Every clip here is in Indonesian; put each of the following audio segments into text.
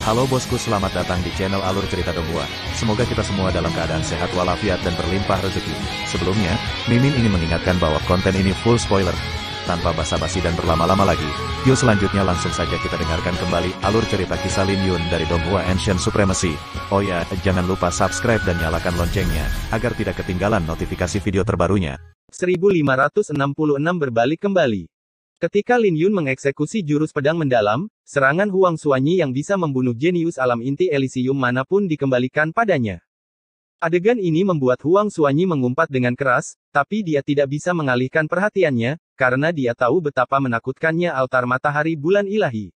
Halo bosku, selamat datang di channel Alur Cerita Donghua. Semoga kita semua dalam keadaan sehat walafiat dan berlimpah rezeki. Sebelumnya, Mimin ingin mengingatkan bahwa konten ini full spoiler. Tanpa basa-basi dan berlama-lama lagi, yuk selanjutnya langsung saja kita dengarkan kembali alur cerita kisah Lin Yun dari Donghua Ancient Supremacy. Oh ya, jangan lupa subscribe dan nyalakan loncengnya, agar tidak ketinggalan notifikasi video terbarunya. 1566 berbalik kembali. Ketika Lin Yun mengeksekusi jurus pedang mendalam, serangan Huang Xuanyi yang bisa membunuh jenius alam inti Elysium manapun dikembalikan padanya. Adegan ini membuat Huang Xuanyi mengumpat dengan keras, tapi dia tidak bisa mengalihkan perhatiannya, karena dia tahu betapa menakutkannya altar matahari bulan ilahi.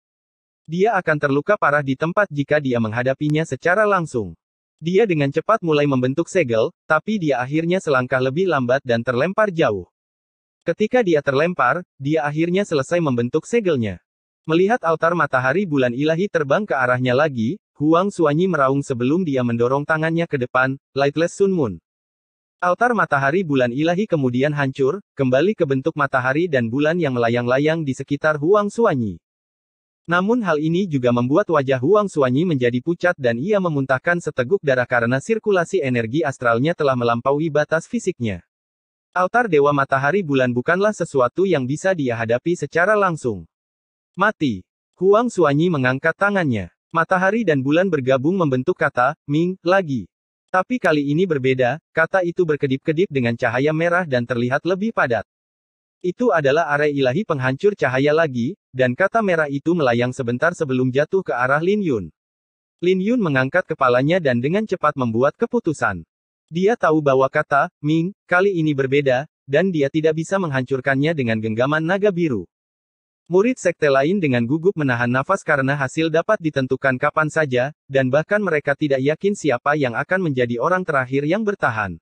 Dia akan terluka parah di tempat jika dia menghadapinya secara langsung. Dia dengan cepat mulai membentuk segel, tapi dia akhirnya selangkah lebih lambat dan terlempar jauh. Ketika dia terlempar, dia akhirnya selesai membentuk segelnya. Melihat altar matahari bulan ilahi terbang ke arahnya lagi, Huang Xuanyi meraung sebelum dia mendorong tangannya ke depan, Lightless Sun Moon. Altar matahari bulan ilahi kemudian hancur, kembali ke bentuk matahari dan bulan yang melayang-layang di sekitar Huang Xuanyi. Namun hal ini juga membuat wajah Huang Xuanyi menjadi pucat dan ia memuntahkan seteguk darah karena sirkulasi energi astralnya telah melampaui batas fisiknya. Altar Dewa Matahari Bulan bukanlah sesuatu yang bisa dia hadapi secara langsung. Mati. Huang Xuanyi mengangkat tangannya. Matahari dan bulan bergabung membentuk kata, Ming, lagi. Tapi kali ini berbeda, kata itu berkedip-kedip dengan cahaya merah dan terlihat lebih padat. Itu adalah arai ilahi penghancur cahaya lagi, dan kata merah itu melayang sebentar sebelum jatuh ke arah Lin Yun. Lin Yun mengangkat kepalanya dan dengan cepat membuat keputusan. Dia tahu bahwa kata, Ming, kali ini berbeda, dan dia tidak bisa menghancurkannya dengan genggaman naga biru. Murid sekte lain dengan gugup menahan nafas karena hasil dapat ditentukan kapan saja, dan bahkan mereka tidak yakin siapa yang akan menjadi orang terakhir yang bertahan.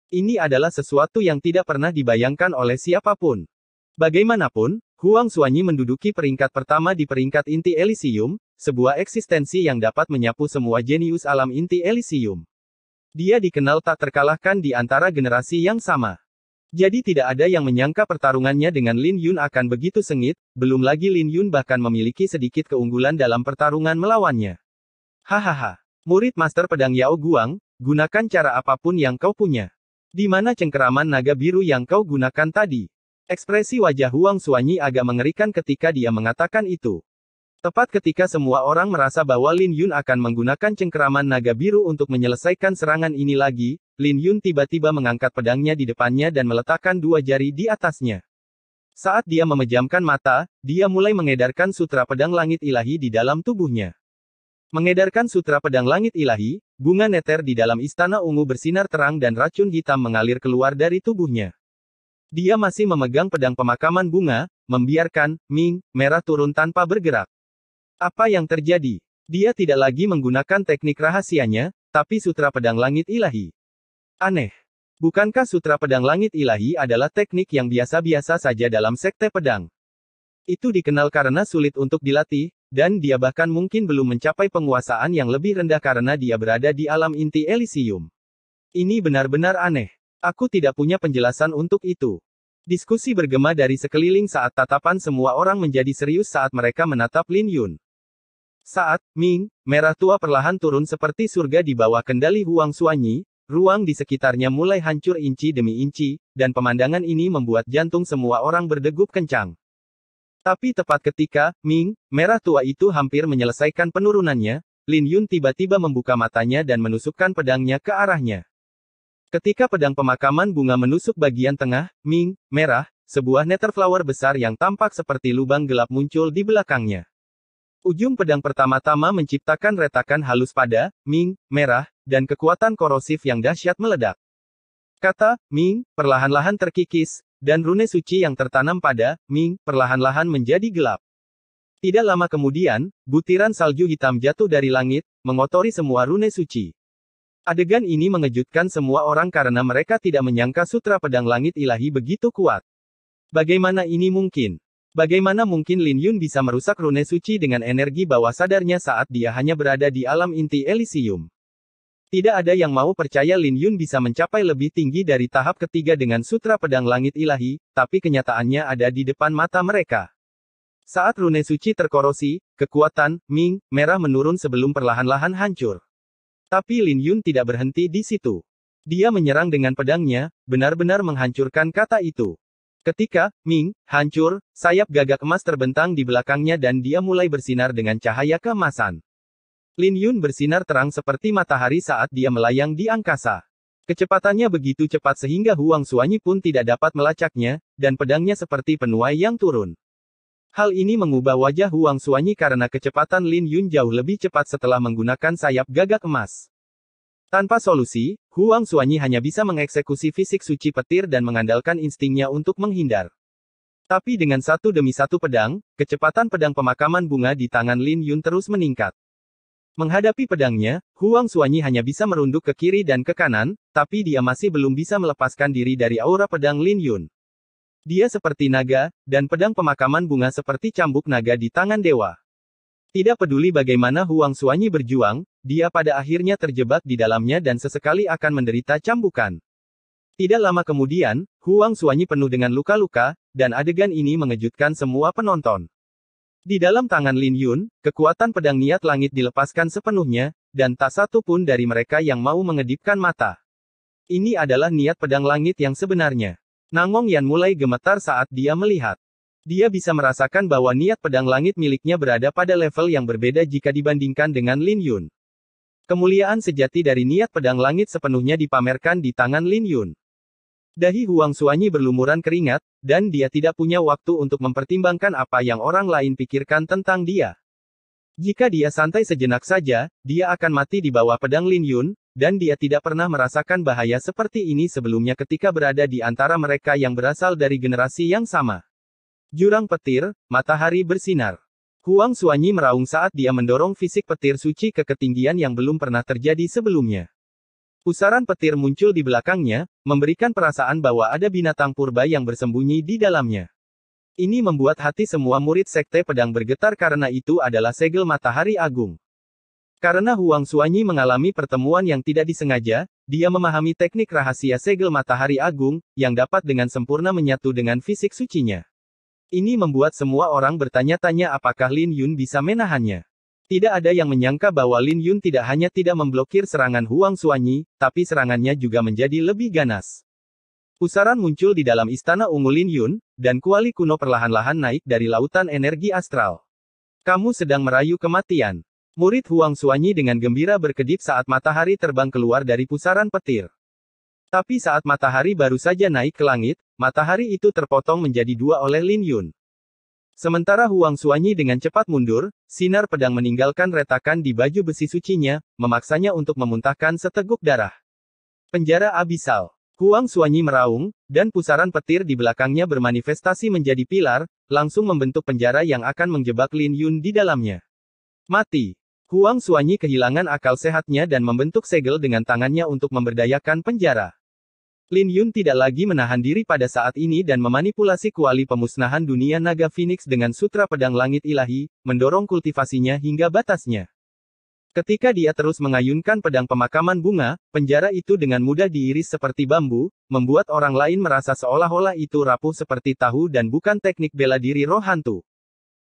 Ini adalah sesuatu yang tidak pernah dibayangkan oleh siapapun. Bagaimanapun, Huang Xuanyi menduduki peringkat pertama di peringkat inti Elysium, sebuah eksistensi yang dapat menyapu semua jenius alam inti Elysium. Dia dikenal tak terkalahkan di antara generasi yang sama. Jadi tidak ada yang menyangka pertarungannya dengan Lin Yun akan begitu sengit, belum lagi Lin Yun bahkan memiliki sedikit keunggulan dalam pertarungan melawannya. Hahaha. Murid Master Pedang Yao Guang, gunakan cara apapun yang kau punya. Di mana cengkeraman naga biru yang kau gunakan tadi? Ekspresi wajah Huang Xuanyi agak mengerikan ketika dia mengatakan itu. Tepat ketika semua orang merasa bahwa Lin Yun akan menggunakan cengkeraman naga biru untuk menyelesaikan serangan ini lagi, Lin Yun tiba-tiba mengangkat pedangnya di depannya dan meletakkan dua jari di atasnya. Saat dia memejamkan mata, dia mulai mengedarkan sutra pedang langit ilahi di dalam tubuhnya. Mengedarkan sutra pedang langit ilahi, bunga neter di dalam istana ungu bersinar terang dan racun hitam mengalir keluar dari tubuhnya. Dia masih memegang pedang pemakaman bunga, membiarkan Ming merah turun tanpa bergerak. Apa yang terjadi? Dia tidak lagi menggunakan teknik rahasianya, tapi sutra pedang langit ilahi. Aneh. Bukankah sutra pedang langit ilahi adalah teknik yang biasa-biasa saja dalam sekte pedang? Itu dikenal karena sulit untuk dilatih, dan dia bahkan mungkin belum mencapai penguasaan yang lebih rendah karena dia berada di alam inti Elysium. Ini benar-benar aneh. Aku tidak punya penjelasan untuk itu. Diskusi bergema dari sekeliling saat tatapan semua orang menjadi serius saat mereka menatap Lin Yun. Saat Ming merah tua perlahan turun seperti surga di bawah kendali Huang Xuanyi, ruang di sekitarnya mulai hancur inci demi inci, dan pemandangan ini membuat jantung semua orang berdegup kencang. Tapi tepat ketika Ming merah tua itu hampir menyelesaikan penurunannya, Lin Yun tiba-tiba membuka matanya dan menusukkan pedangnya ke arahnya. Ketika pedang pemakaman bunga menusuk bagian tengah Ming merah, sebuah nether flower besar yang tampak seperti lubang gelap muncul di belakangnya. Ujung pedang pertama-tama menciptakan retakan halus pada Ming merah, dan kekuatan korosif yang dahsyat meledak. Kata Ming perlahan-lahan terkikis, dan rune suci yang tertanam pada Ming perlahan-lahan menjadi gelap. Tidak lama kemudian, butiran salju hitam jatuh dari langit, mengotori semua rune suci. Adegan ini mengejutkan semua orang karena mereka tidak menyangka sutra pedang langit ilahi begitu kuat. Bagaimana ini mungkin? Bagaimana mungkin Lin Yun bisa merusak rune suci dengan energi bawah sadarnya saat dia hanya berada di alam inti Elysium? Tidak ada yang mau percaya Lin Yun bisa mencapai lebih tinggi dari tahap ketiga dengan sutra pedang langit ilahi, tapi kenyataannya ada di depan mata mereka. Saat rune suci terkorosi, kekuatan Ming merah menurun sebelum perlahan-lahan hancur. Tapi Lin Yun tidak berhenti di situ. Dia menyerang dengan pedangnya, benar-benar menghancurkan kata itu. Ketika Ming hancur, sayap gagak emas terbentang di belakangnya dan dia mulai bersinar dengan cahaya keemasan. Lin Yun bersinar terang seperti matahari saat dia melayang di angkasa. Kecepatannya begitu cepat sehingga Huang Xuanyi pun tidak dapat melacaknya, dan pedangnya seperti penuai yang turun. Hal ini mengubah wajah Huang Xuanyi karena kecepatan Lin Yun jauh lebih cepat setelah menggunakan sayap gagak emas. Tanpa solusi, Huang Xuanyi hanya bisa mengeksekusi fisik suci petir dan mengandalkan instingnya untuk menghindar. Tapi dengan satu demi satu pedang, kecepatan pedang pemakaman bunga di tangan Lin Yun terus meningkat. Menghadapi pedangnya, Huang Xuanyi hanya bisa merunduk ke kiri dan ke kanan, tapi dia masih belum bisa melepaskan diri dari aura pedang Lin Yun. Dia seperti naga, dan pedang pemakaman bunga seperti cambuk naga di tangan dewa. Tidak peduli bagaimana Huang Xuanyi berjuang, dia pada akhirnya terjebak di dalamnya dan sesekali akan menderita cambukan. Tidak lama kemudian, Huang Xuanyi penuh dengan luka-luka, dan adegan ini mengejutkan semua penonton. Di dalam tangan Lin Yun, kekuatan pedang niat langit dilepaskan sepenuhnya, dan tak satu pun dari mereka yang mau mengedipkan mata. Ini adalah niat pedang langit yang sebenarnya. Nangong Yan mulai gemetar saat dia melihat. Dia bisa merasakan bahwa niat pedang langit miliknya berada pada level yang berbeda jika dibandingkan dengan Lin Yun. Kemuliaan sejati dari niat pedang langit sepenuhnya dipamerkan di tangan Lin Yun. Dahi Huang Xuanyi berlumuran keringat, dan dia tidak punya waktu untuk mempertimbangkan apa yang orang lain pikirkan tentang dia. Jika dia santai sejenak saja, dia akan mati di bawah pedang Lin Yun, dan dia tidak pernah merasakan bahaya seperti ini sebelumnya ketika berada di antara mereka yang berasal dari generasi yang sama. Jurang petir, matahari bersinar. Huang Xuanyi meraung saat dia mendorong fisik petir suci ke ketinggian yang belum pernah terjadi sebelumnya. Pusaran petir muncul di belakangnya, memberikan perasaan bahwa ada binatang purba yang bersembunyi di dalamnya. Ini membuat hati semua murid sekte pedang bergetar karena itu adalah segel matahari agung. Karena Huang Xuanyi mengalami pertemuan yang tidak disengaja, dia memahami teknik rahasia segel matahari agung, yang dapat dengan sempurna menyatu dengan fisik sucinya. Ini membuat semua orang bertanya-tanya apakah Lin Yun bisa menahannya. Tidak ada yang menyangka bahwa Lin Yun tidak hanya tidak memblokir serangan Huang Xuanyi, tapi serangannya juga menjadi lebih ganas. Pusaran muncul di dalam istana ungu Lin Yun, dan kuali kuno perlahan-lahan naik dari lautan energi astral. Kamu sedang merayu kematian. Murid Huang Xuanyi dengan gembira berkedip saat matahari terbang keluar dari pusaran petir. Tapi saat matahari baru saja naik ke langit, matahari itu terpotong menjadi dua oleh Lin Yun. Sementara Huang Xuanyi dengan cepat mundur, sinar pedang meninggalkan retakan di baju besi sucinya, memaksanya untuk memuntahkan seteguk darah. Penjara abisal. Huang Xuanyi meraung, dan pusaran petir di belakangnya bermanifestasi menjadi pilar, langsung membentuk penjara yang akan menjebak Lin Yun di dalamnya. Mati. Huang Xuanyi kehilangan akal sehatnya dan membentuk segel dengan tangannya untuk memberdayakan penjara. Lin Yun tidak lagi menahan diri pada saat ini dan memanipulasi kuali pemusnahan dunia naga Phoenix dengan sutra pedang langit ilahi, mendorong kultivasinya hingga batasnya. Ketika dia terus mengayunkan pedang pemakaman bunga, penjara itu dengan mudah diiris seperti bambu, membuat orang lain merasa seolah-olah itu rapuh seperti tahu dan bukan teknik bela diri roh hantu.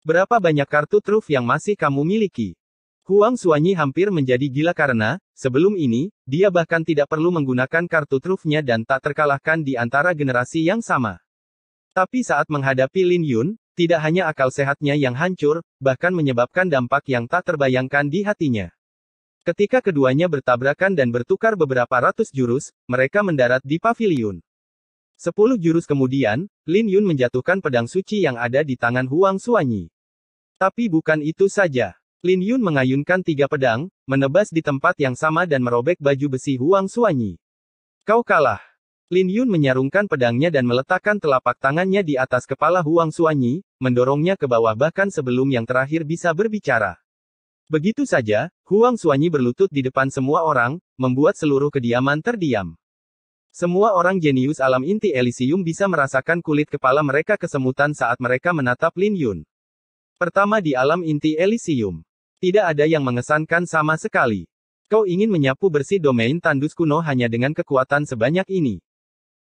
Berapa banyak kartu truf yang masih kamu miliki? Huang Xuanyi hampir menjadi gila karena, sebelum ini, dia bahkan tidak perlu menggunakan kartu trufnya dan tak terkalahkan di antara generasi yang sama. Tapi saat menghadapi Lin Yun, tidak hanya akal sehatnya yang hancur, bahkan menyebabkan dampak yang tak terbayangkan di hatinya. Ketika keduanya bertabrakan dan bertukar beberapa ratus jurus, mereka mendarat di paviliun. 10 jurus kemudian, Lin Yun menjatuhkan pedang suci yang ada di tangan Huang Xuanyi. Tapi bukan itu saja. Lin Yun mengayunkan 3 pedang, menebas di tempat yang sama dan merobek baju besi Huang Xuanyi. Kau kalah. Lin Yun menyarungkan pedangnya dan meletakkan telapak tangannya di atas kepala Huang Xuanyi, mendorongnya ke bawah bahkan sebelum yang terakhir bisa berbicara. Begitu saja, Huang Xuanyi berlutut di depan semua orang, membuat seluruh kediaman terdiam. Semua orang jenius alam inti Elysium bisa merasakan kulit kepala mereka kesemutan saat mereka menatap Lin Yun. Pertama di alam inti Elysium. Tidak ada yang mengesankan sama sekali. Kau ingin menyapu bersih domain tandus kuno hanya dengan kekuatan sebanyak ini.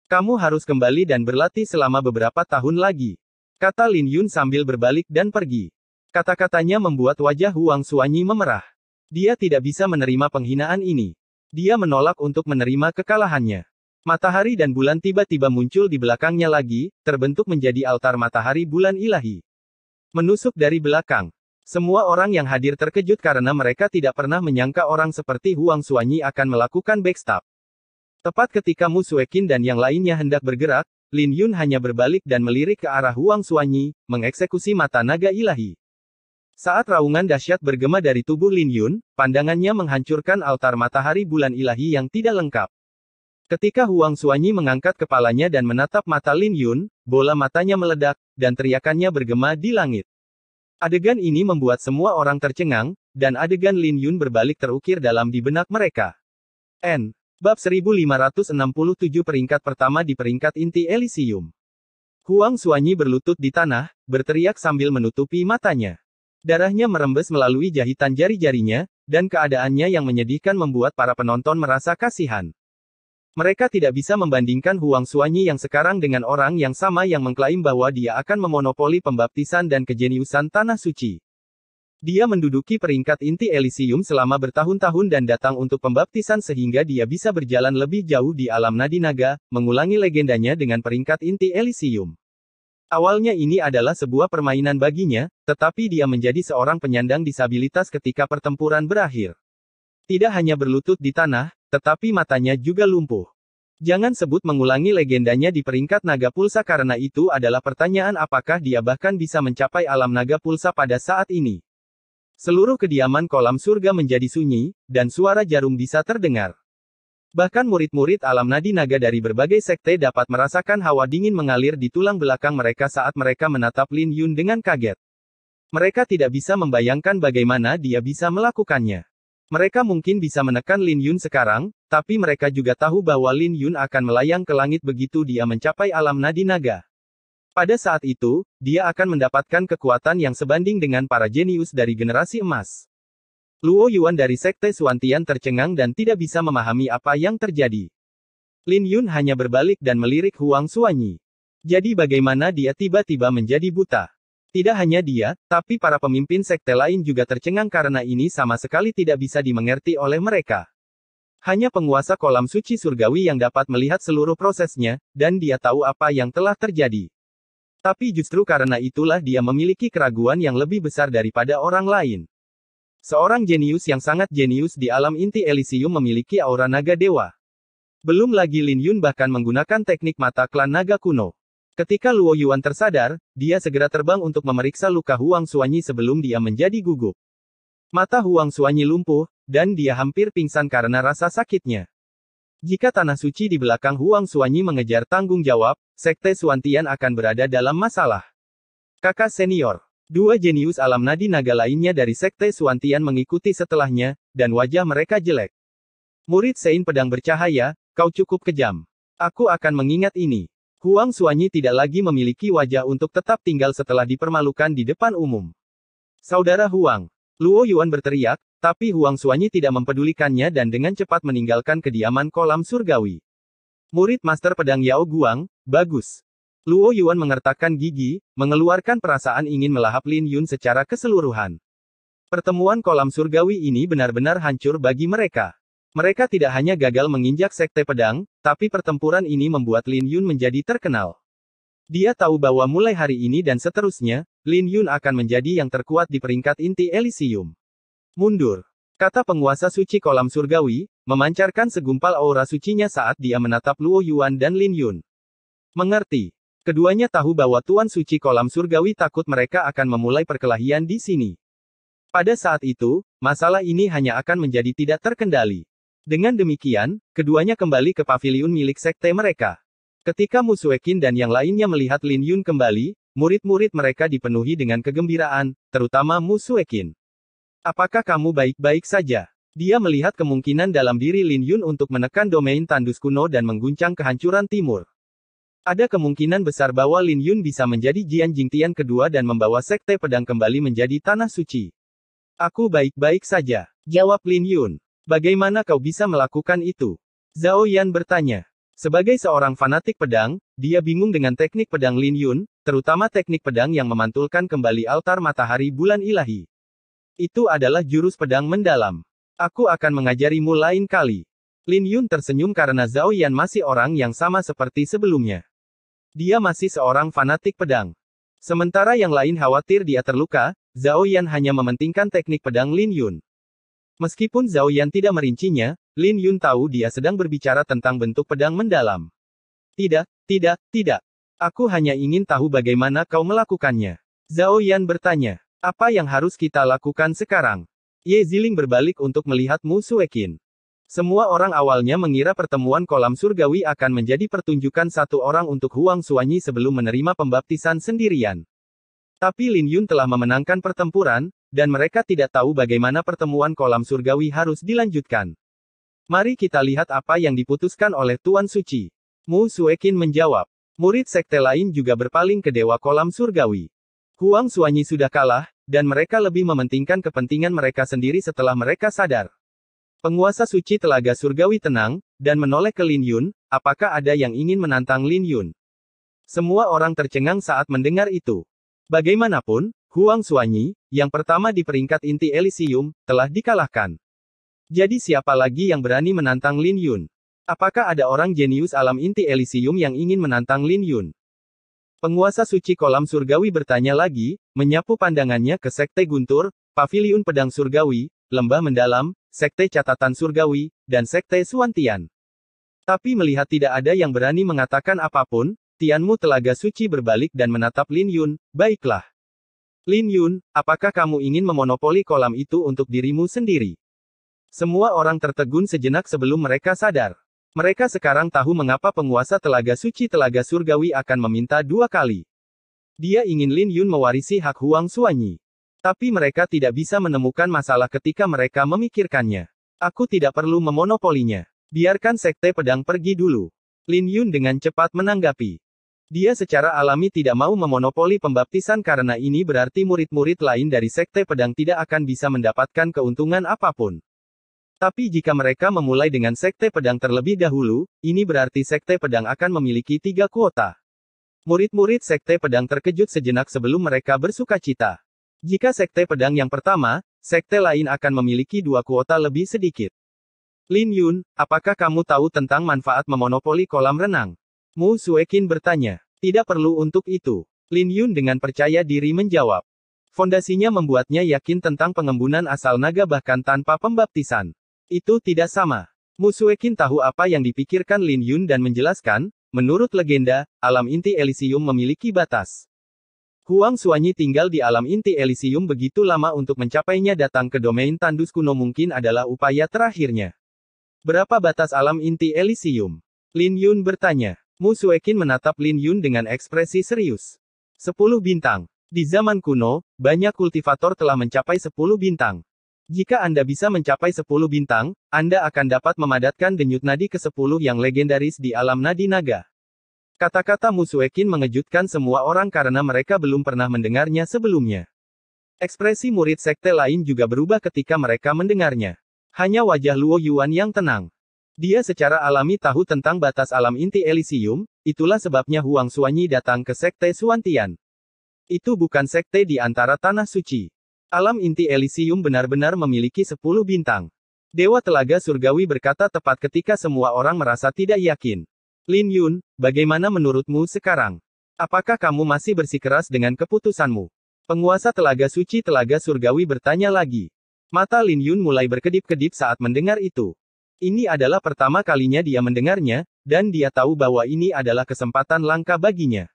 Kamu harus kembali dan berlatih selama beberapa tahun lagi. kata Lin Yun sambil berbalik dan pergi. Kata-katanya membuat wajah Huang Xuanyi memerah. Dia tidak bisa menerima penghinaan ini. Dia menolak untuk menerima kekalahannya. Matahari dan bulan tiba-tiba muncul di belakangnya lagi, terbentuk menjadi altar matahari bulan ilahi. Menusuk dari belakang. Semua orang yang hadir terkejut karena mereka tidak pernah menyangka orang seperti Huang Xuanyi akan melakukan backstab. Tepat ketika Mu Suekin dan yang lainnya hendak bergerak, Lin Yun hanya berbalik dan melirik ke arah Huang Xuanyi, mengeksekusi mata naga ilahi. Saat raungan dahsyat bergema dari tubuh Lin Yun, pandangannya menghancurkan altar matahari bulan ilahi yang tidak lengkap. Ketika Huang Xuanyi mengangkat kepalanya dan menatap mata Lin Yun, bola matanya meledak, dan teriakannya bergema di langit. Adegan ini membuat semua orang tercengang, dan adegan Lin Yun berbalik terukir dalam di benak mereka. Bab 1567 peringkat pertama di peringkat inti Elysium. Huang Xuanyi berlutut di tanah, berteriak sambil menutupi matanya. Darahnya merembes melalui jahitan jari-jarinya, dan keadaannya yang menyedihkan membuat para penonton merasa kasihan. Mereka tidak bisa membandingkan Huang Xuanyi yang sekarang dengan orang yang sama yang mengklaim bahwa dia akan memonopoli pembaptisan dan kejeniusan Tanah Suci. Dia menduduki peringkat inti Elysium selama bertahun-tahun dan datang untuk pembaptisan sehingga dia bisa berjalan lebih jauh di alam nadi naga, mengulangi legendanya dengan peringkat inti Elysium. Awalnya ini adalah sebuah permainan baginya, tetapi dia menjadi seorang penyandang disabilitas ketika pertempuran berakhir. Tidak hanya berlutut di tanah, tetapi matanya juga lumpuh. Jangan sebut mengulangi legendanya di peringkat naga pulsa karena itu adalah pertanyaan apakah dia bahkan bisa mencapai alam naga pulsa pada saat ini. Seluruh kediaman kolam surga menjadi sunyi, dan suara jarum bisa terdengar. Bahkan murid-murid alam nadi naga dari berbagai sekte dapat merasakan hawa dingin mengalir di tulang belakang mereka saat mereka menatap Lin Yun dengan kaget. Mereka tidak bisa membayangkan bagaimana dia bisa melakukannya. Mereka mungkin bisa menekan Lin Yun sekarang, tapi mereka juga tahu bahwa Lin Yun akan melayang ke langit begitu dia mencapai alam nadi naga. Pada saat itu, dia akan mendapatkan kekuatan yang sebanding dengan para jenius dari generasi emas. Luo Yuan dari Sekte Suantian tercengang dan tidak bisa memahami apa yang terjadi. Lin Yun hanya berbalik dan melirik Huang Xuanyi. Jadi bagaimana dia tiba-tiba menjadi buta? Tidak hanya dia, tapi para pemimpin sekte lain juga tercengang karena ini sama sekali tidak bisa dimengerti oleh mereka. Hanya penguasa kolam suci surgawi yang dapat melihat seluruh prosesnya, dan dia tahu apa yang telah terjadi. Tapi justru karena itulah dia memiliki keraguan yang lebih besar daripada orang lain. Seorang jenius yang sangat jenius di alam inti Elysium memiliki aura naga dewa. Belum lagi Lin Yun bahkan menggunakan teknik mata klan naga kuno. Ketika Luo Yuan tersadar, dia segera terbang untuk memeriksa luka Huang Xuanyi sebelum dia menjadi gugup. Mata Huang Xuanyi lumpuh, dan dia hampir pingsan karena rasa sakitnya. Jika tanah suci di belakang Huang Xuanyi mengejar tanggung jawab, Sekte Suantian akan berada dalam masalah. Kakak senior. Dua jenius alam nadi naga lainnya dari Sekte Suantian mengikuti setelahnya, dan wajah mereka jelek. Murid Sein Pedang Bercahaya, kau cukup kejam. Aku akan mengingat ini. Huang Xuanyi tidak lagi memiliki wajah untuk tetap tinggal setelah dipermalukan di depan umum. Saudara Huang. Luo Yuan berteriak, tapi Huang Xuanyi tidak mempedulikannya dan dengan cepat meninggalkan kediaman kolam surgawi. Murid Master Pedang Yao Guang, bagus. Luo Yuan mengertakkan gigi, mengeluarkan perasaan ingin melahap Lin Yun secara keseluruhan. Pertemuan kolam surgawi ini benar-benar hancur bagi mereka. Mereka tidak hanya gagal menginjak sekte pedang, tapi pertempuran ini membuat Lin Yun menjadi terkenal. Dia tahu bahwa mulai hari ini dan seterusnya, Lin Yun akan menjadi yang terkuat di peringkat inti Elysium. Mundur, kata penguasa suci kolam surgawi, memancarkan segumpal aura sucinya saat dia menatap Luo Yuan dan Lin Yun. Mengerti. Keduanya tahu bahwa Tuan Suci kolam surgawi takut mereka akan memulai perkelahian di sini. Pada saat itu, masalah ini hanya akan menjadi tidak terkendali. Dengan demikian, keduanya kembali ke paviliun milik sekte mereka. Ketika Mu Suekin dan yang lainnya melihat Lin Yun kembali, murid-murid mereka dipenuhi dengan kegembiraan, terutama Mu Suekin. Apakah kamu baik-baik saja? Dia melihat kemungkinan dalam diri Lin Yun untuk menekan domain tandus kuno dan mengguncang kehancuran timur. Ada kemungkinan besar bahwa Lin Yun bisa menjadi Jian Jingtian kedua dan membawa sekte pedang kembali menjadi tanah suci. Aku baik-baik saja, jawab Lin Yun. Bagaimana kau bisa melakukan itu? Zhao Yan bertanya. Sebagai seorang fanatik pedang, dia bingung dengan teknik pedang Lin Yun, terutama teknik pedang yang memantulkan kembali altar matahari bulan ilahi. Itu adalah jurus pedang mendalam. Aku akan mengajarimu lain kali. Lin Yun tersenyum karena Zhao Yan masih orang yang sama seperti sebelumnya. Dia masih seorang fanatik pedang. Sementara yang lain khawatir dia terluka, Zhao Yan hanya mementingkan teknik pedang Lin Yun. Meskipun Zhao Yan tidak merincinya, Lin Yun tahu dia sedang berbicara tentang bentuk pedang mendalam. Tidak. Aku hanya ingin tahu bagaimana kau melakukannya. Zhao Yan bertanya. Apa yang harus kita lakukan sekarang? Ye Ziling berbalik untuk melihat Mu Suekin. Semua orang awalnya mengira pertemuan kolam surgawi akan menjadi pertunjukan satu orang untuk Huang Suanyi sebelum menerima pembaptisan sendirian. Tapi Lin Yun telah memenangkan pertempuran, dan mereka tidak tahu bagaimana pertemuan kolam surgawi harus dilanjutkan. Mari kita lihat apa yang diputuskan oleh Tuan Suci. Mu Suekin menjawab. Murid sekte lain juga berpaling ke Dewa Kolam Surgawi. Huang Suanyi sudah kalah, dan mereka lebih mementingkan kepentingan mereka sendiri setelah mereka sadar. Penguasa suci Telaga Surgawi tenang, dan menoleh ke Lin Yun, apakah ada yang ingin menantang Lin Yun? Semua orang tercengang saat mendengar itu. Bagaimanapun, Huang Suanyi, yang pertama di peringkat inti Elysium, telah dikalahkan. Jadi siapa lagi yang berani menantang Lin Yun? Apakah ada orang jenius alam inti Elysium yang ingin menantang Lin Yun? Penguasa suci kolam surgawi bertanya lagi, menyapu pandangannya ke Sekte Guntur, Paviliun Pedang Surgawi, Lembah Mendalam, Sekte Catatan Surgawi, dan Sekte Suantian. Tapi melihat tidak ada yang berani mengatakan apapun, Tianmu Telaga Suci berbalik dan menatap Lin Yun. Baiklah. Lin Yun, apakah kamu ingin memonopoli kolam itu untuk dirimu sendiri? Semua orang tertegun sejenak sebelum mereka sadar. Mereka sekarang tahu mengapa penguasa Telaga Suci Telaga Surgawi akan meminta dua kali. Dia ingin Lin Yun mewarisi hak Huang Suanyi. Tapi mereka tidak bisa menemukan masalah ketika mereka memikirkannya. Aku tidak perlu memonopolinya. Biarkan Sekte Pedang pergi dulu. Lin Yun dengan cepat menanggapi. Dia secara alami tidak mau memonopoli pembaptisan karena ini berarti murid-murid lain dari Sekte Pedang tidak akan bisa mendapatkan keuntungan apapun. Tapi jika mereka memulai dengan Sekte Pedang terlebih dahulu, ini berarti Sekte Pedang akan memiliki 3 kuota. Murid-murid Sekte Pedang terkejut sejenak sebelum mereka bersukacita. Jika Sekte Pedang yang pertama, sekte lain akan memiliki 2 kuota lebih sedikit. Lin Yun, apakah kamu tahu tentang manfaat memonopoli kolam renang? Mu Suekin bertanya. Tidak perlu untuk itu. Lin Yun dengan percaya diri menjawab. Fondasinya membuatnya yakin tentang pengembunan asal naga bahkan tanpa pembaptisan. Itu tidak sama. Mu Suekin tahu apa yang dipikirkan Lin Yun dan menjelaskan, menurut legenda, alam inti Elysium memiliki batas. Huang Suanyi tinggal di alam inti Elysium begitu lama untuk mencapainya datang ke domain tandus kuno mungkin adalah upaya terakhirnya. Berapa batas alam inti Elysium? Lin Yun bertanya. Mu Suekin menatap Lin Yun dengan ekspresi serius. 10 bintang. Di zaman kuno, banyak kultivator telah mencapai 10 bintang. Jika Anda bisa mencapai 10 bintang, Anda akan dapat memadatkan denyut nadi ke-10 yang legendaris di alam nadi naga. Kata-kata Mu Suekin mengejutkan semua orang karena mereka belum pernah mendengarnya sebelumnya. Ekspresi murid sekte lain juga berubah ketika mereka mendengarnya. Hanya wajah Luo Yuan yang tenang. Dia secara alami tahu tentang batas alam inti Elysium, itulah sebabnya Huang Suanyi datang ke Sekte Suantian. Itu bukan sekte di antara tanah suci. Alam inti Elysium benar-benar memiliki 10 bintang. Dewa Telaga Surgawi berkata tepat ketika semua orang merasa tidak yakin. Lin Yun, bagaimana menurutmu sekarang? Apakah kamu masih bersikeras dengan keputusanmu? Penguasa Telaga Suci Telaga Surgawi bertanya lagi. Mata Lin Yun mulai berkedip-kedip saat mendengar itu. Ini adalah pertama kalinya dia mendengarnya, dan dia tahu bahwa ini adalah kesempatan langka baginya.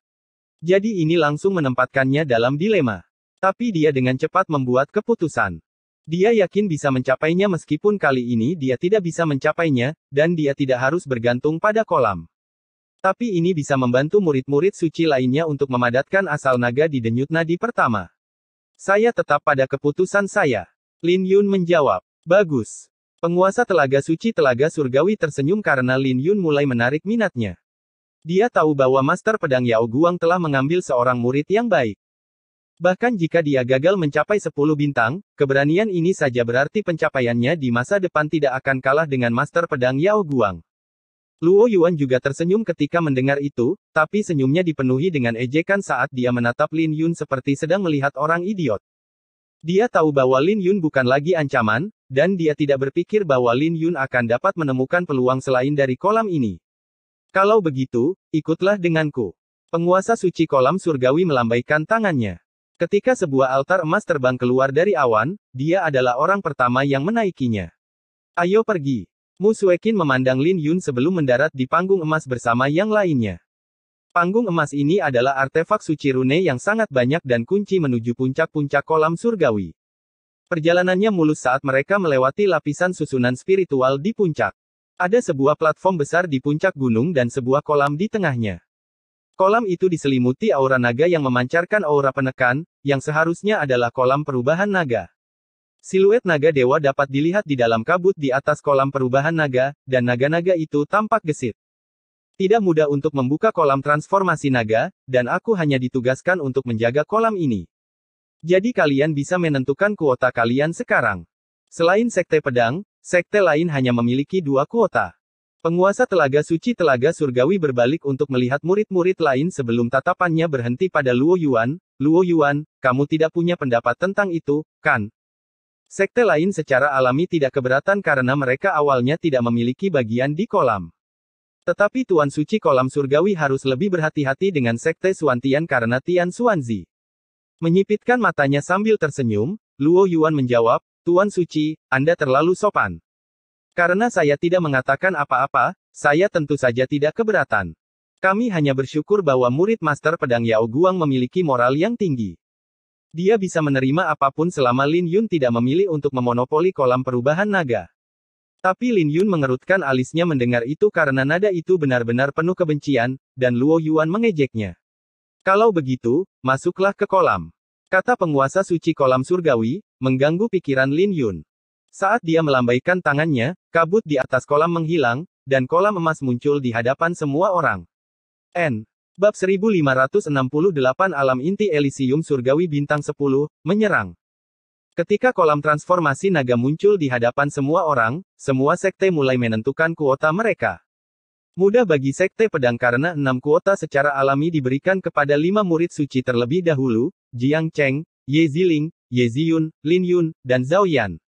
Jadi ini langsung menempatkannya dalam dilema. Tapi dia dengan cepat membuat keputusan. Dia yakin bisa mencapainya meskipun kali ini dia tidak bisa mencapainya, dan dia tidak harus bergantung pada kolam. Tapi ini bisa membantu murid-murid suci lainnya untuk memadatkan asal naga di denyut nadi pertama. Saya tetap pada keputusan saya. Lin Yun menjawab. Bagus. Penguasa Telaga Suci Telaga Surgawi tersenyum karena Lin Yun mulai menarik minatnya. Dia tahu bahwa Master Pedang Yao Guang telah mengambil seorang murid yang baik. Bahkan jika dia gagal mencapai 10 bintang, keberanian ini saja berarti pencapaiannya di masa depan tidak akan kalah dengan Master Pedang Yao Guang. Luo Yuan juga tersenyum ketika mendengar itu, tapi senyumnya dipenuhi dengan ejekan saat dia menatap Lin Yun seperti sedang melihat orang idiot. Dia tahu bahwa Lin Yun bukan lagi ancaman, dan dia tidak berpikir bahwa Lin Yun akan dapat menemukan peluang selain dari kolam ini. Kalau begitu, ikutlah denganku. Penguasa suci kolam surgawi melambaikan tangannya. Ketika sebuah altar emas terbang keluar dari awan, dia adalah orang pertama yang menaikinya. Ayo pergi. Mu Suekin memandang Lin Yun sebelum mendarat di panggung emas bersama yang lainnya. Panggung emas ini adalah artefak suci rune yang sangat banyak dan kunci menuju puncak-puncak kolam surgawi. Perjalanannya mulus saat mereka melewati lapisan susunan spiritual di puncak. Ada sebuah platform besar di puncak gunung dan sebuah kolam di tengahnya. Kolam itu diselimuti aura naga yang memancarkan aura penekan, yang seharusnya adalah kolam perubahan naga. Siluet naga dewa dapat dilihat di dalam kabut di atas kolam perubahan naga, dan naga-naga itu tampak gesit. Tidak mudah untuk membuka kolam transformasi naga, dan aku hanya ditugaskan untuk menjaga kolam ini. Jadi kalian bisa menentukan kuota kalian sekarang. Selain sekte pedang, sekte lain hanya memiliki 2 kuota. Penguasa telaga suci telaga surgawi berbalik untuk melihat murid-murid lain sebelum tatapannya berhenti pada Luo Yuan. Luo Yuan, kamu tidak punya pendapat tentang itu, kan? Sekte lain secara alami tidak keberatan karena mereka awalnya tidak memiliki bagian di kolam. Tetapi Tuan Suci Kolam Surgawi harus lebih berhati-hati dengan Sekte Suantian karena Tian Xuanzi. Menyipitkan matanya sambil tersenyum, Luo Yuan menjawab, Tuan Suci, Anda terlalu sopan. Karena saya tidak mengatakan apa-apa, saya tentu saja tidak keberatan. Kami hanya bersyukur bahwa murid Master Pedang Yao Guang memiliki moral yang tinggi. Dia bisa menerima apapun selama Lin Yun tidak memilih untuk memonopoli kolam perubahan naga. Tapi Lin Yun mengerutkan alisnya mendengar itu karena nada itu benar-benar penuh kebencian, dan Luo Yuan mengejeknya. Kalau begitu, masuklah ke kolam. Kata penguasa suci kolam surgawi, mengganggu pikiran Lin Yun. Saat dia melambaikan tangannya, kabut di atas kolam menghilang, dan kolam emas muncul di hadapan semua orang. Bab 1568 Alam Inti Elysium Surgawi Bintang 10, menyerang. Ketika kolam transformasi naga muncul di hadapan semua orang, semua sekte mulai menentukan kuota mereka. Mudah bagi sekte pedang karena 6 kuota secara alami diberikan kepada 5 murid suci terlebih dahulu, Jiang Cheng, Ye Ziling, Ye Ziyun, Lin Yun, dan Zhao Yan.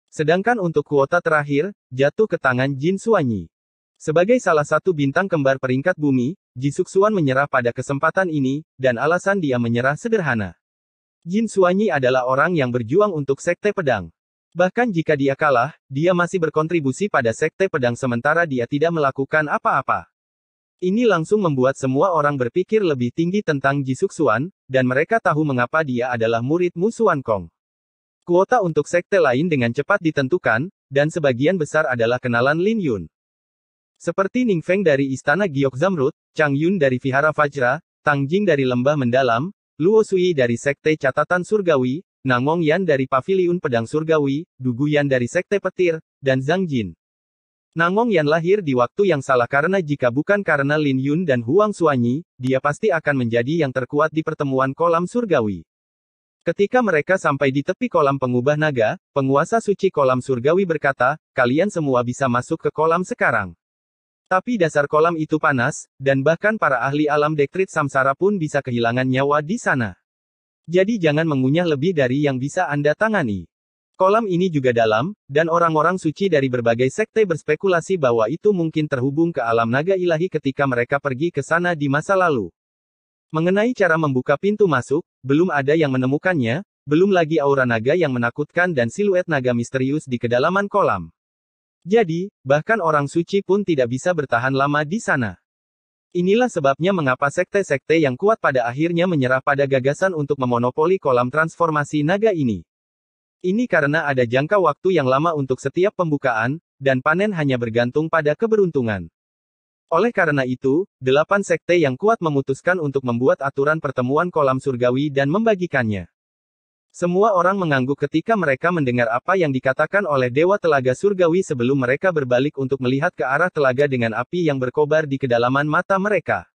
Sedangkan untuk kuota terakhir, jatuh ke tangan Jin Xuanyi. Sebagai salah satu bintang kembar peringkat bumi, Ji Suxuan menyerah pada kesempatan ini, dan alasan dia menyerah sederhana. Jin Xuanyi adalah orang yang berjuang untuk sekte pedang. Bahkan jika dia kalah, dia masih berkontribusi pada sekte pedang sementara dia tidak melakukan apa-apa. Ini langsung membuat semua orang berpikir lebih tinggi tentang Ji Suxuan, dan mereka tahu mengapa dia adalah murid Mu Xuankong. Kuota untuk sekte lain dengan cepat ditentukan, dan sebagian besar adalah kenalan Lin Yun. Seperti Ning Feng dari Istana Giok Zamrud, Chang Yun dari Vihara Vajra, Tang Jing dari Lembah Mendalam, Luo Sui dari Sekte Catatan Surgawi, Nangong Yan dari Paviliun Pedang Surgawi, Du Guyan dari Sekte Petir, dan Zhang Jin. Nangong Yan lahir di waktu yang salah karena jika bukan karena Lin Yun dan Huang Xuanyi, dia pasti akan menjadi yang terkuat di pertemuan kolam surgawi. Ketika mereka sampai di tepi kolam pengubah naga, penguasa suci kolam surgawi berkata, kalian semua bisa masuk ke kolam sekarang. Tapi dasar kolam itu panas, dan bahkan para ahli alam Dektrit Samsara pun bisa kehilangan nyawa di sana. Jadi jangan mengunyah lebih dari yang bisa Anda tangani. Kolam ini juga dalam, dan orang-orang suci dari berbagai sekte berspekulasi bahwa itu mungkin terhubung ke alam naga ilahi ketika mereka pergi ke sana di masa lalu. Mengenai cara membuka pintu masuk, belum ada yang menemukannya, belum lagi aura naga yang menakutkan dan siluet naga misterius di kedalaman kolam. Jadi, bahkan orang suci pun tidak bisa bertahan lama di sana. Inilah sebabnya mengapa sekte-sekte yang kuat pada akhirnya menyerah pada gagasan untuk memonopoli kolam transformasi naga ini. Ini karena ada jangka waktu yang lama untuk setiap pembukaan, dan panen hanya bergantung pada keberuntungan. Oleh karena itu, 8 sekte yang kuat memutuskan untuk membuat aturan pertemuan kolam surgawi dan membagikannya. Semua orang mengangguk ketika mereka mendengar apa yang dikatakan oleh Dewa Telaga Surgawi sebelum mereka berbalik untuk melihat ke arah telaga dengan api yang berkobar di kedalaman mata mereka.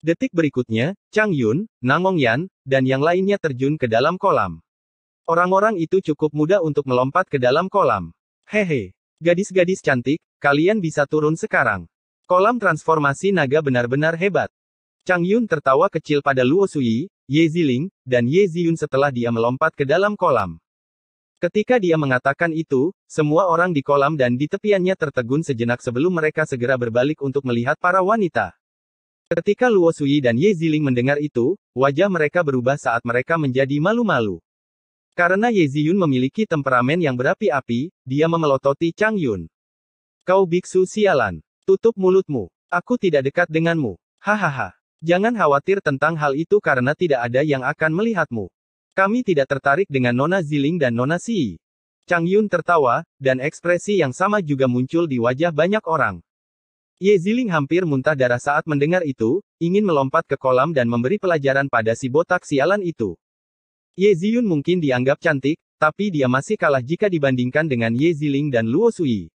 Detik berikutnya, Chang Yun, Nangong Yan, dan yang lainnya terjun ke dalam kolam. Orang-orang itu cukup mudah untuk melompat ke dalam kolam. Hehe, gadis-gadis cantik, kalian bisa turun sekarang. Kolam transformasi naga benar-benar hebat. Chang Yun tertawa kecil pada Luo Sui, Ye Ziling, dan Ye Ziyun setelah dia melompat ke dalam kolam. Ketika dia mengatakan itu, semua orang di kolam dan di tepiannya tertegun sejenak sebelum mereka segera berbalik untuk melihat para wanita. Ketika Luo Sui dan Ye Ziling mendengar itu, wajah mereka berubah saat mereka menjadi malu-malu. Karena Ye Ziyun memiliki temperamen yang berapi-api, dia memelototi Chang Yun. Kau biksu sialan. Tutup mulutmu. Aku tidak dekat denganmu. Hahaha. Jangan khawatir tentang hal itu karena tidak ada yang akan melihatmu. Kami tidak tertarik dengan Nona Ziling dan Nona Si. Chang Yun tertawa, dan ekspresi yang sama juga muncul di wajah banyak orang. Ye Ziling hampir muntah darah saat mendengar itu, ingin melompat ke kolam dan memberi pelajaran pada si botak sialan itu. Ye Ziyun mungkin dianggap cantik, tapi dia masih kalah jika dibandingkan dengan Ye Ziling dan Luo Sui.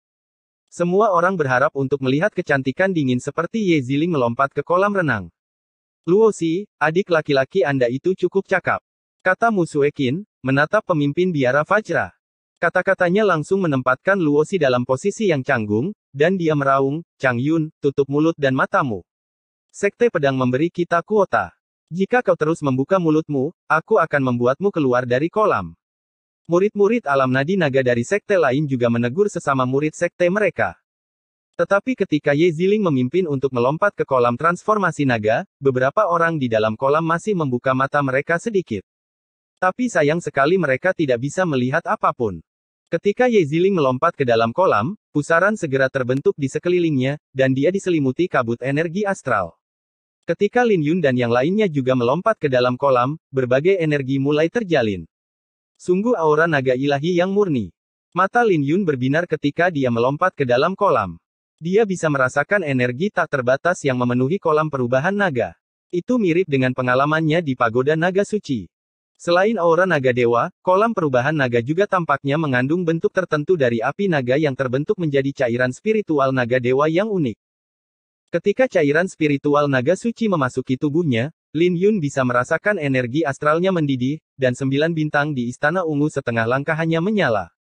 Semua orang berharap untuk melihat kecantikan dingin seperti Ye Ziling melompat ke kolam renang. Luo Si, adik laki-laki Anda itu cukup cakap. Kata Mu Suekin, menatap pemimpin biara Vajra. Kata-katanya langsung menempatkan Luo Si dalam posisi yang canggung, dan dia meraung, Chang Yun, tutup mulut dan matamu. Sekte Pedang memberi kita kuota. Jika kau terus membuka mulutmu, aku akan membuatmu keluar dari kolam. Murid-murid alam nadi naga dari sekte lain juga menegur sesama murid sekte mereka. Tetapi ketika Ye Ziling memimpin untuk melompat ke kolam transformasi naga, beberapa orang di dalam kolam masih membuka mata mereka sedikit. Tapi sayang sekali mereka tidak bisa melihat apapun. Ketika Ye Ziling melompat ke dalam kolam, pusaran segera terbentuk di sekelilingnya, dan dia diselimuti kabut energi astral. Ketika Lin Yun dan yang lainnya juga melompat ke dalam kolam, berbagai energi mulai terjalin. Sungguh aura naga ilahi yang murni. Mata Lin Yun berbinar ketika dia melompat ke dalam kolam. Dia bisa merasakan energi tak terbatas yang memenuhi kolam perubahan naga. Itu mirip dengan pengalamannya di pagoda naga suci. Selain aura naga dewa, kolam perubahan naga juga tampaknya mengandung bentuk tertentu dari api naga yang terbentuk menjadi cairan spiritual naga dewa yang unik. Ketika cairan spiritual naga suci memasuki tubuhnya, Lin Yun bisa merasakan energi astralnya mendidih, dan 9 bintang di Istana Ungu setengah langkah hanya menyala.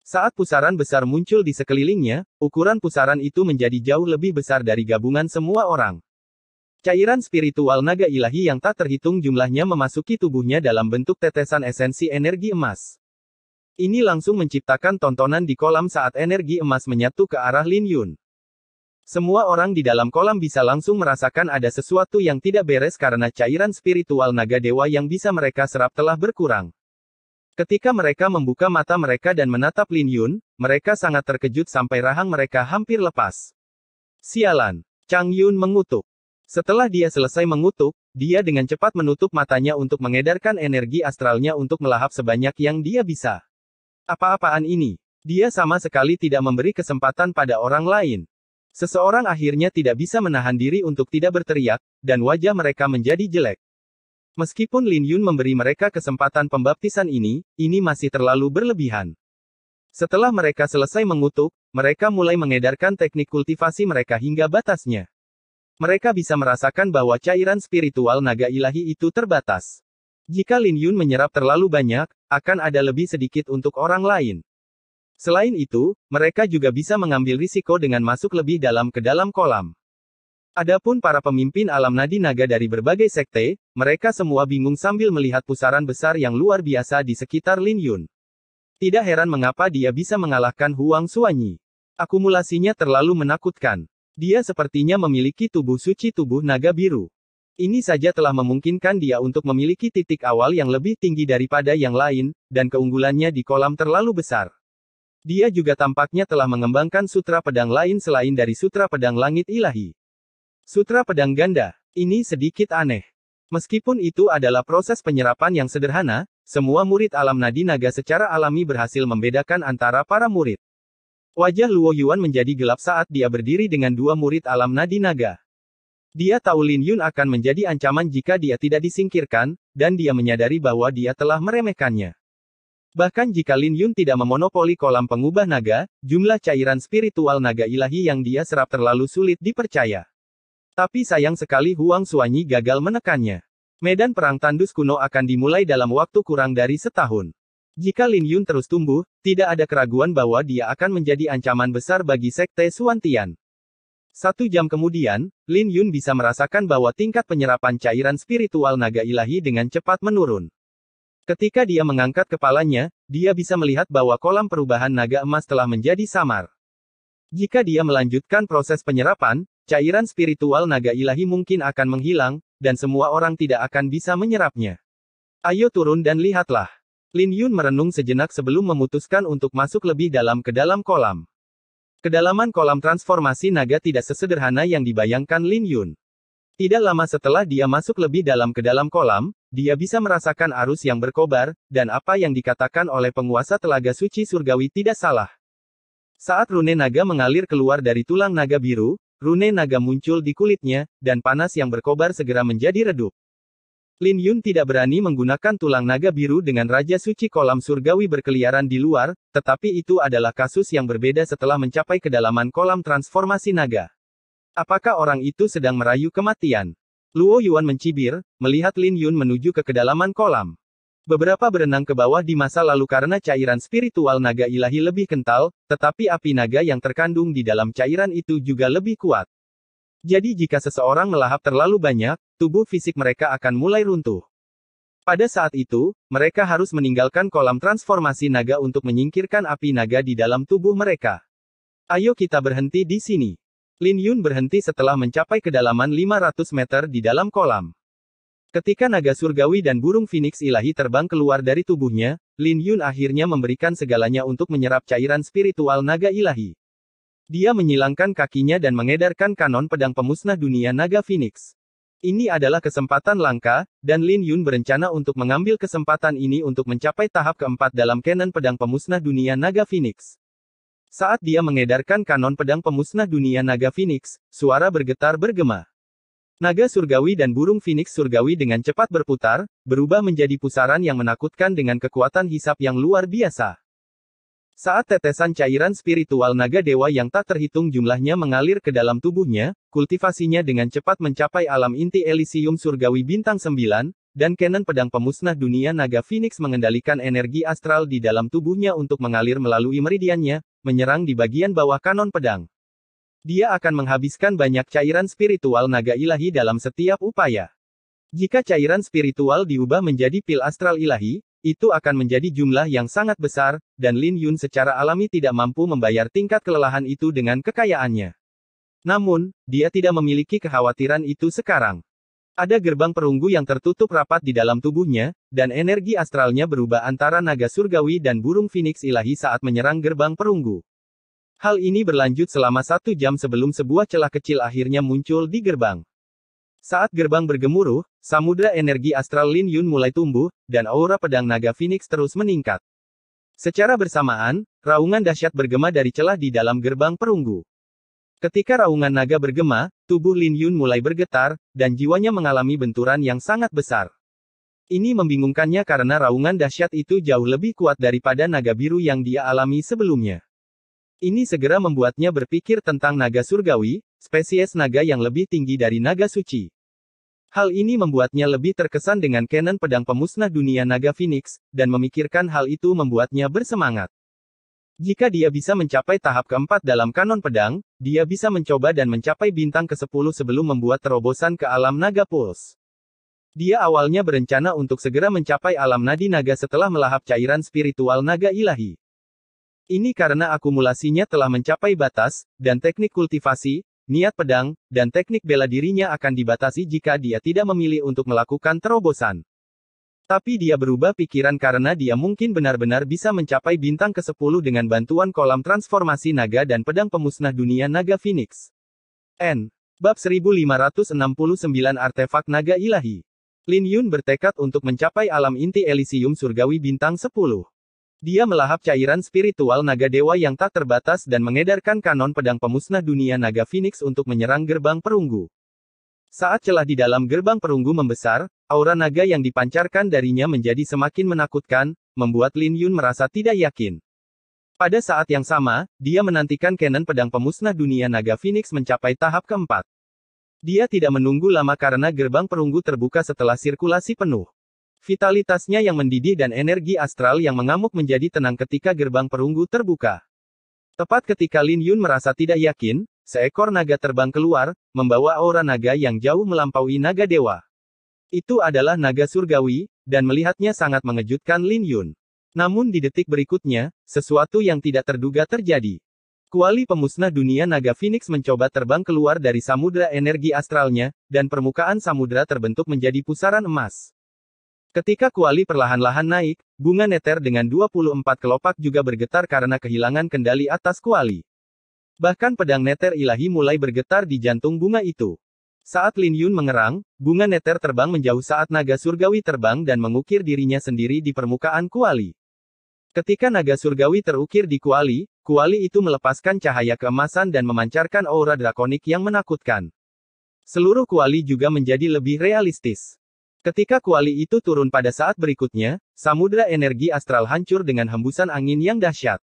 Saat pusaran besar muncul di sekelilingnya, ukuran pusaran itu menjadi jauh lebih besar dari gabungan semua orang. Cairan spiritual naga ilahi yang tak terhitung jumlahnya memasuki tubuhnya dalam bentuk tetesan esensi energi emas. Ini langsung menciptakan tontonan di kolam saat energi emas menyatu ke arah Lin Yun. Semua orang di dalam kolam bisa langsung merasakan ada sesuatu yang tidak beres karena cairan spiritual naga dewa yang bisa mereka serap telah berkurang. Ketika mereka membuka mata mereka dan menatap Lin Yun, mereka sangat terkejut sampai rahang mereka hampir lepas. Sialan. Chang Yun mengutuk. Setelah dia selesai mengutuk, dia dengan cepat menutup matanya untuk mengedarkan energi astralnya untuk melahap sebanyak yang dia bisa. Apa-apaan ini? Dia sama sekali tidak memberi kesempatan pada orang lain. Seseorang akhirnya tidak bisa menahan diri untuk tidak berteriak, dan wajah mereka menjadi jelek. Meskipun Lin Yun memberi mereka kesempatan pembaptisan ini masih terlalu berlebihan. Setelah mereka selesai mengutuk, mereka mulai mengedarkan teknik kultivasi mereka hingga batasnya. Mereka bisa merasakan bahwa cairan spiritual naga ilahi itu terbatas. Jika Lin Yun menyerap terlalu banyak, akan ada lebih sedikit untuk orang lain. Selain itu, mereka juga bisa mengambil risiko dengan masuk lebih dalam ke dalam kolam. Adapun para pemimpin alam nadi naga dari berbagai sekte, mereka semua bingung sambil melihat pusaran besar yang luar biasa di sekitar Lin Yun. Tidak heran mengapa dia bisa mengalahkan Huang Suanyi. Akumulasinya terlalu menakutkan. Dia sepertinya memiliki tubuh suci tubuh naga biru. Ini saja telah memungkinkan dia untuk memiliki titik awal yang lebih tinggi daripada yang lain, dan keunggulannya di kolam terlalu besar. Dia juga tampaknya telah mengembangkan sutra pedang lain selain dari sutra pedang langit ilahi. Sutra pedang ganda. Ini sedikit aneh. Meskipun itu adalah proses penyerapan yang sederhana, semua murid alam nadi naga secara alami berhasil membedakan antara para murid. Wajah Luo Yuan menjadi gelap saat dia berdiri dengan dua murid alam nadi naga. Dia tahu Lin Yun akan menjadi ancaman jika dia tidak disingkirkan, dan dia menyadari bahwa dia telah meremehkannya. Bahkan jika Lin Yun tidak memonopoli kolam pengubah naga, jumlah cairan spiritual naga ilahi yang dia serap terlalu sulit dipercaya. Tapi sayang sekali Huang Suanyi gagal menekannya. Medan perang tandus kuno akan dimulai dalam waktu kurang dari setahun. Jika Lin Yun terus tumbuh, tidak ada keraguan bahwa dia akan menjadi ancaman besar bagi sekte Suantian. 1 jam kemudian, Lin Yun bisa merasakan bahwa tingkat penyerapan cairan spiritual naga ilahi dengan cepat menurun. Ketika dia mengangkat kepalanya, dia bisa melihat bahwa kolam perubahan naga emas telah menjadi samar. Jika dia melanjutkan proses penyerapan, cairan spiritual naga ilahi mungkin akan menghilang, dan semua orang tidak akan bisa menyerapnya. Ayo turun dan lihatlah. Lin Yun merenung sejenak sebelum memutuskan untuk masuk lebih dalam ke dalam kolam. Kedalaman kolam transformasi naga tidak sesederhana yang dibayangkan Lin Yun. Tidak lama setelah dia masuk lebih dalam ke dalam kolam, dia bisa merasakan arus yang berkobar, dan apa yang dikatakan oleh penguasa telaga suci surgawi tidak salah. Saat rune naga mengalir keluar dari tulang naga biru, rune naga muncul di kulitnya, dan panas yang berkobar segera menjadi redup. Lin Yun tidak berani menggunakan tulang naga biru dengan Raja Suci Kolam Surgawi berkeliaran di luar, tetapi itu adalah kasus yang berbeda setelah mencapai kedalaman kolam transformasi naga. Apakah orang itu sedang merayu kematian? Luo Yuan mencibir, melihat Lin Yun menuju ke kedalaman kolam. Beberapa berenang ke bawah di masa lalu karena cairan spiritual naga ilahi lebih kental, tetapi api naga yang terkandung di dalam cairan itu juga lebih kuat. Jadi jika seseorang melahap terlalu banyak, tubuh fisik mereka akan mulai runtuh. Pada saat itu, mereka harus meninggalkan kolam transformasi naga untuk menyingkirkan api naga di dalam tubuh mereka. Ayo kita berhenti di sini. Lin Yun berhenti setelah mencapai kedalaman 500 meter di dalam kolam. Ketika naga surgawi dan burung phoenix ilahi terbang keluar dari tubuhnya, Lin Yun akhirnya memberikan segalanya untuk menyerap cairan spiritual naga ilahi. Dia menyilangkan kakinya dan mengedarkan kanon pedang pemusnah dunia naga Phoenix. Ini adalah kesempatan langka, dan Lin Yun berencana untuk mengambil kesempatan ini untuk mencapai tahap keempat dalam kanon pedang pemusnah dunia naga Phoenix. Saat dia mengedarkan kanon pedang pemusnah dunia naga Phoenix, suara bergetar bergema. Naga surgawi dan burung Phoenix surgawi dengan cepat berputar, berubah menjadi pusaran yang menakutkan dengan kekuatan hisap yang luar biasa. Saat tetesan cairan spiritual naga dewa yang tak terhitung jumlahnya mengalir ke dalam tubuhnya, kultivasinya dengan cepat mencapai alam inti Elysium surgawi bintang 9, dan kanon pedang pemusnah dunia naga Phoenix mengendalikan energi astral di dalam tubuhnya untuk mengalir melalui meridiannya, menyerang di bagian bawah kanon pedang. Dia akan menghabiskan banyak cairan spiritual naga ilahi dalam setiap upaya. Jika cairan spiritual diubah menjadi pil astral ilahi, itu akan menjadi jumlah yang sangat besar, dan Lin Yun secara alami tidak mampu membayar tingkat kelelahan itu dengan kekayaannya. Namun, dia tidak memiliki kekhawatiran itu sekarang. Ada gerbang perunggu yang tertutup rapat di dalam tubuhnya, dan energi astralnya berubah antara naga surgawi dan burung phoenix ilahi saat menyerang gerbang perunggu. Hal ini berlanjut selama 1 jam sebelum sebuah celah kecil akhirnya muncul di gerbang. Saat gerbang bergemuruh, samudra energi astral Lin Yun mulai tumbuh, dan aura pedang naga Phoenix terus meningkat. Secara bersamaan, raungan dahsyat bergema dari celah di dalam gerbang perunggu. Ketika raungan naga bergema, tubuh Lin Yun mulai bergetar, dan jiwanya mengalami benturan yang sangat besar. Ini membingungkannya karena raungan dahsyat itu jauh lebih kuat daripada naga biru yang dia alami sebelumnya. Ini segera membuatnya berpikir tentang naga surgawi, spesies naga yang lebih tinggi dari naga suci. Hal ini membuatnya lebih terkesan dengan kanon pedang pemusnah dunia naga Phoenix, dan memikirkan hal itu membuatnya bersemangat. Jika dia bisa mencapai tahap keempat dalam kanon pedang, dia bisa mencoba dan mencapai bintang ke-10 sebelum membuat terobosan ke alam naga Pulse. Dia awalnya berencana untuk segera mencapai alam nadi naga setelah melahap cairan spiritual naga ilahi. Ini karena akumulasinya telah mencapai batas, dan teknik kultivasi, niat pedang, dan teknik bela dirinya akan dibatasi jika dia tidak memilih untuk melakukan terobosan. Tapi dia berubah pikiran karena dia mungkin benar-benar bisa mencapai bintang ke-10 dengan bantuan kolam transformasi naga dan pedang pemusnah dunia naga Phoenix. Bab 1569 Artefak Naga Ilahi. Lin Yun bertekad untuk mencapai alam inti Elysium surgawi bintang 10. Dia melahap cairan spiritual naga dewa yang tak terbatas dan mengedarkan kanon pedang pemusnah dunia naga Phoenix untuk menyerang gerbang perunggu. Saat celah di dalam gerbang perunggu membesar, aura naga yang dipancarkan darinya menjadi semakin menakutkan, membuat Lin Yun merasa tidak yakin. Pada saat yang sama, dia menantikan kanon pedang pemusnah dunia naga Phoenix mencapai tahap keempat. Dia tidak menunggu lama karena gerbang perunggu terbuka setelah sirkulasi penuh. Vitalitasnya yang mendidih dan energi astral yang mengamuk menjadi tenang ketika gerbang perunggu terbuka. Tepat ketika Lin Yun merasa tidak yakin, seekor naga terbang keluar, membawa aura naga yang jauh melampaui naga dewa. Itu adalah naga surgawi, dan melihatnya sangat mengejutkan Lin Yun. Namun di detik berikutnya, sesuatu yang tidak terduga terjadi. Kuali pemusnah dunia naga Phoenix mencoba terbang keluar dari samudera energi astralnya, dan permukaan samudera terbentuk menjadi pusaran emas. Ketika kuali perlahan-lahan naik, bunga neter dengan 24 kelopak juga bergetar karena kehilangan kendali atas kuali. Bahkan pedang neter ilahi mulai bergetar di jantung bunga itu. Saat Lin Yun mengerang, bunga neter terbang menjauh saat naga surgawi terbang dan mengukir dirinya sendiri di permukaan kuali. Ketika naga surgawi terukir di kuali, kuali itu melepaskan cahaya keemasan dan memancarkan aura drakonik yang menakutkan. Seluruh kuali juga menjadi lebih realistis. Ketika kuali itu turun pada saat berikutnya, samudera energi astral hancur dengan hembusan angin yang dahsyat.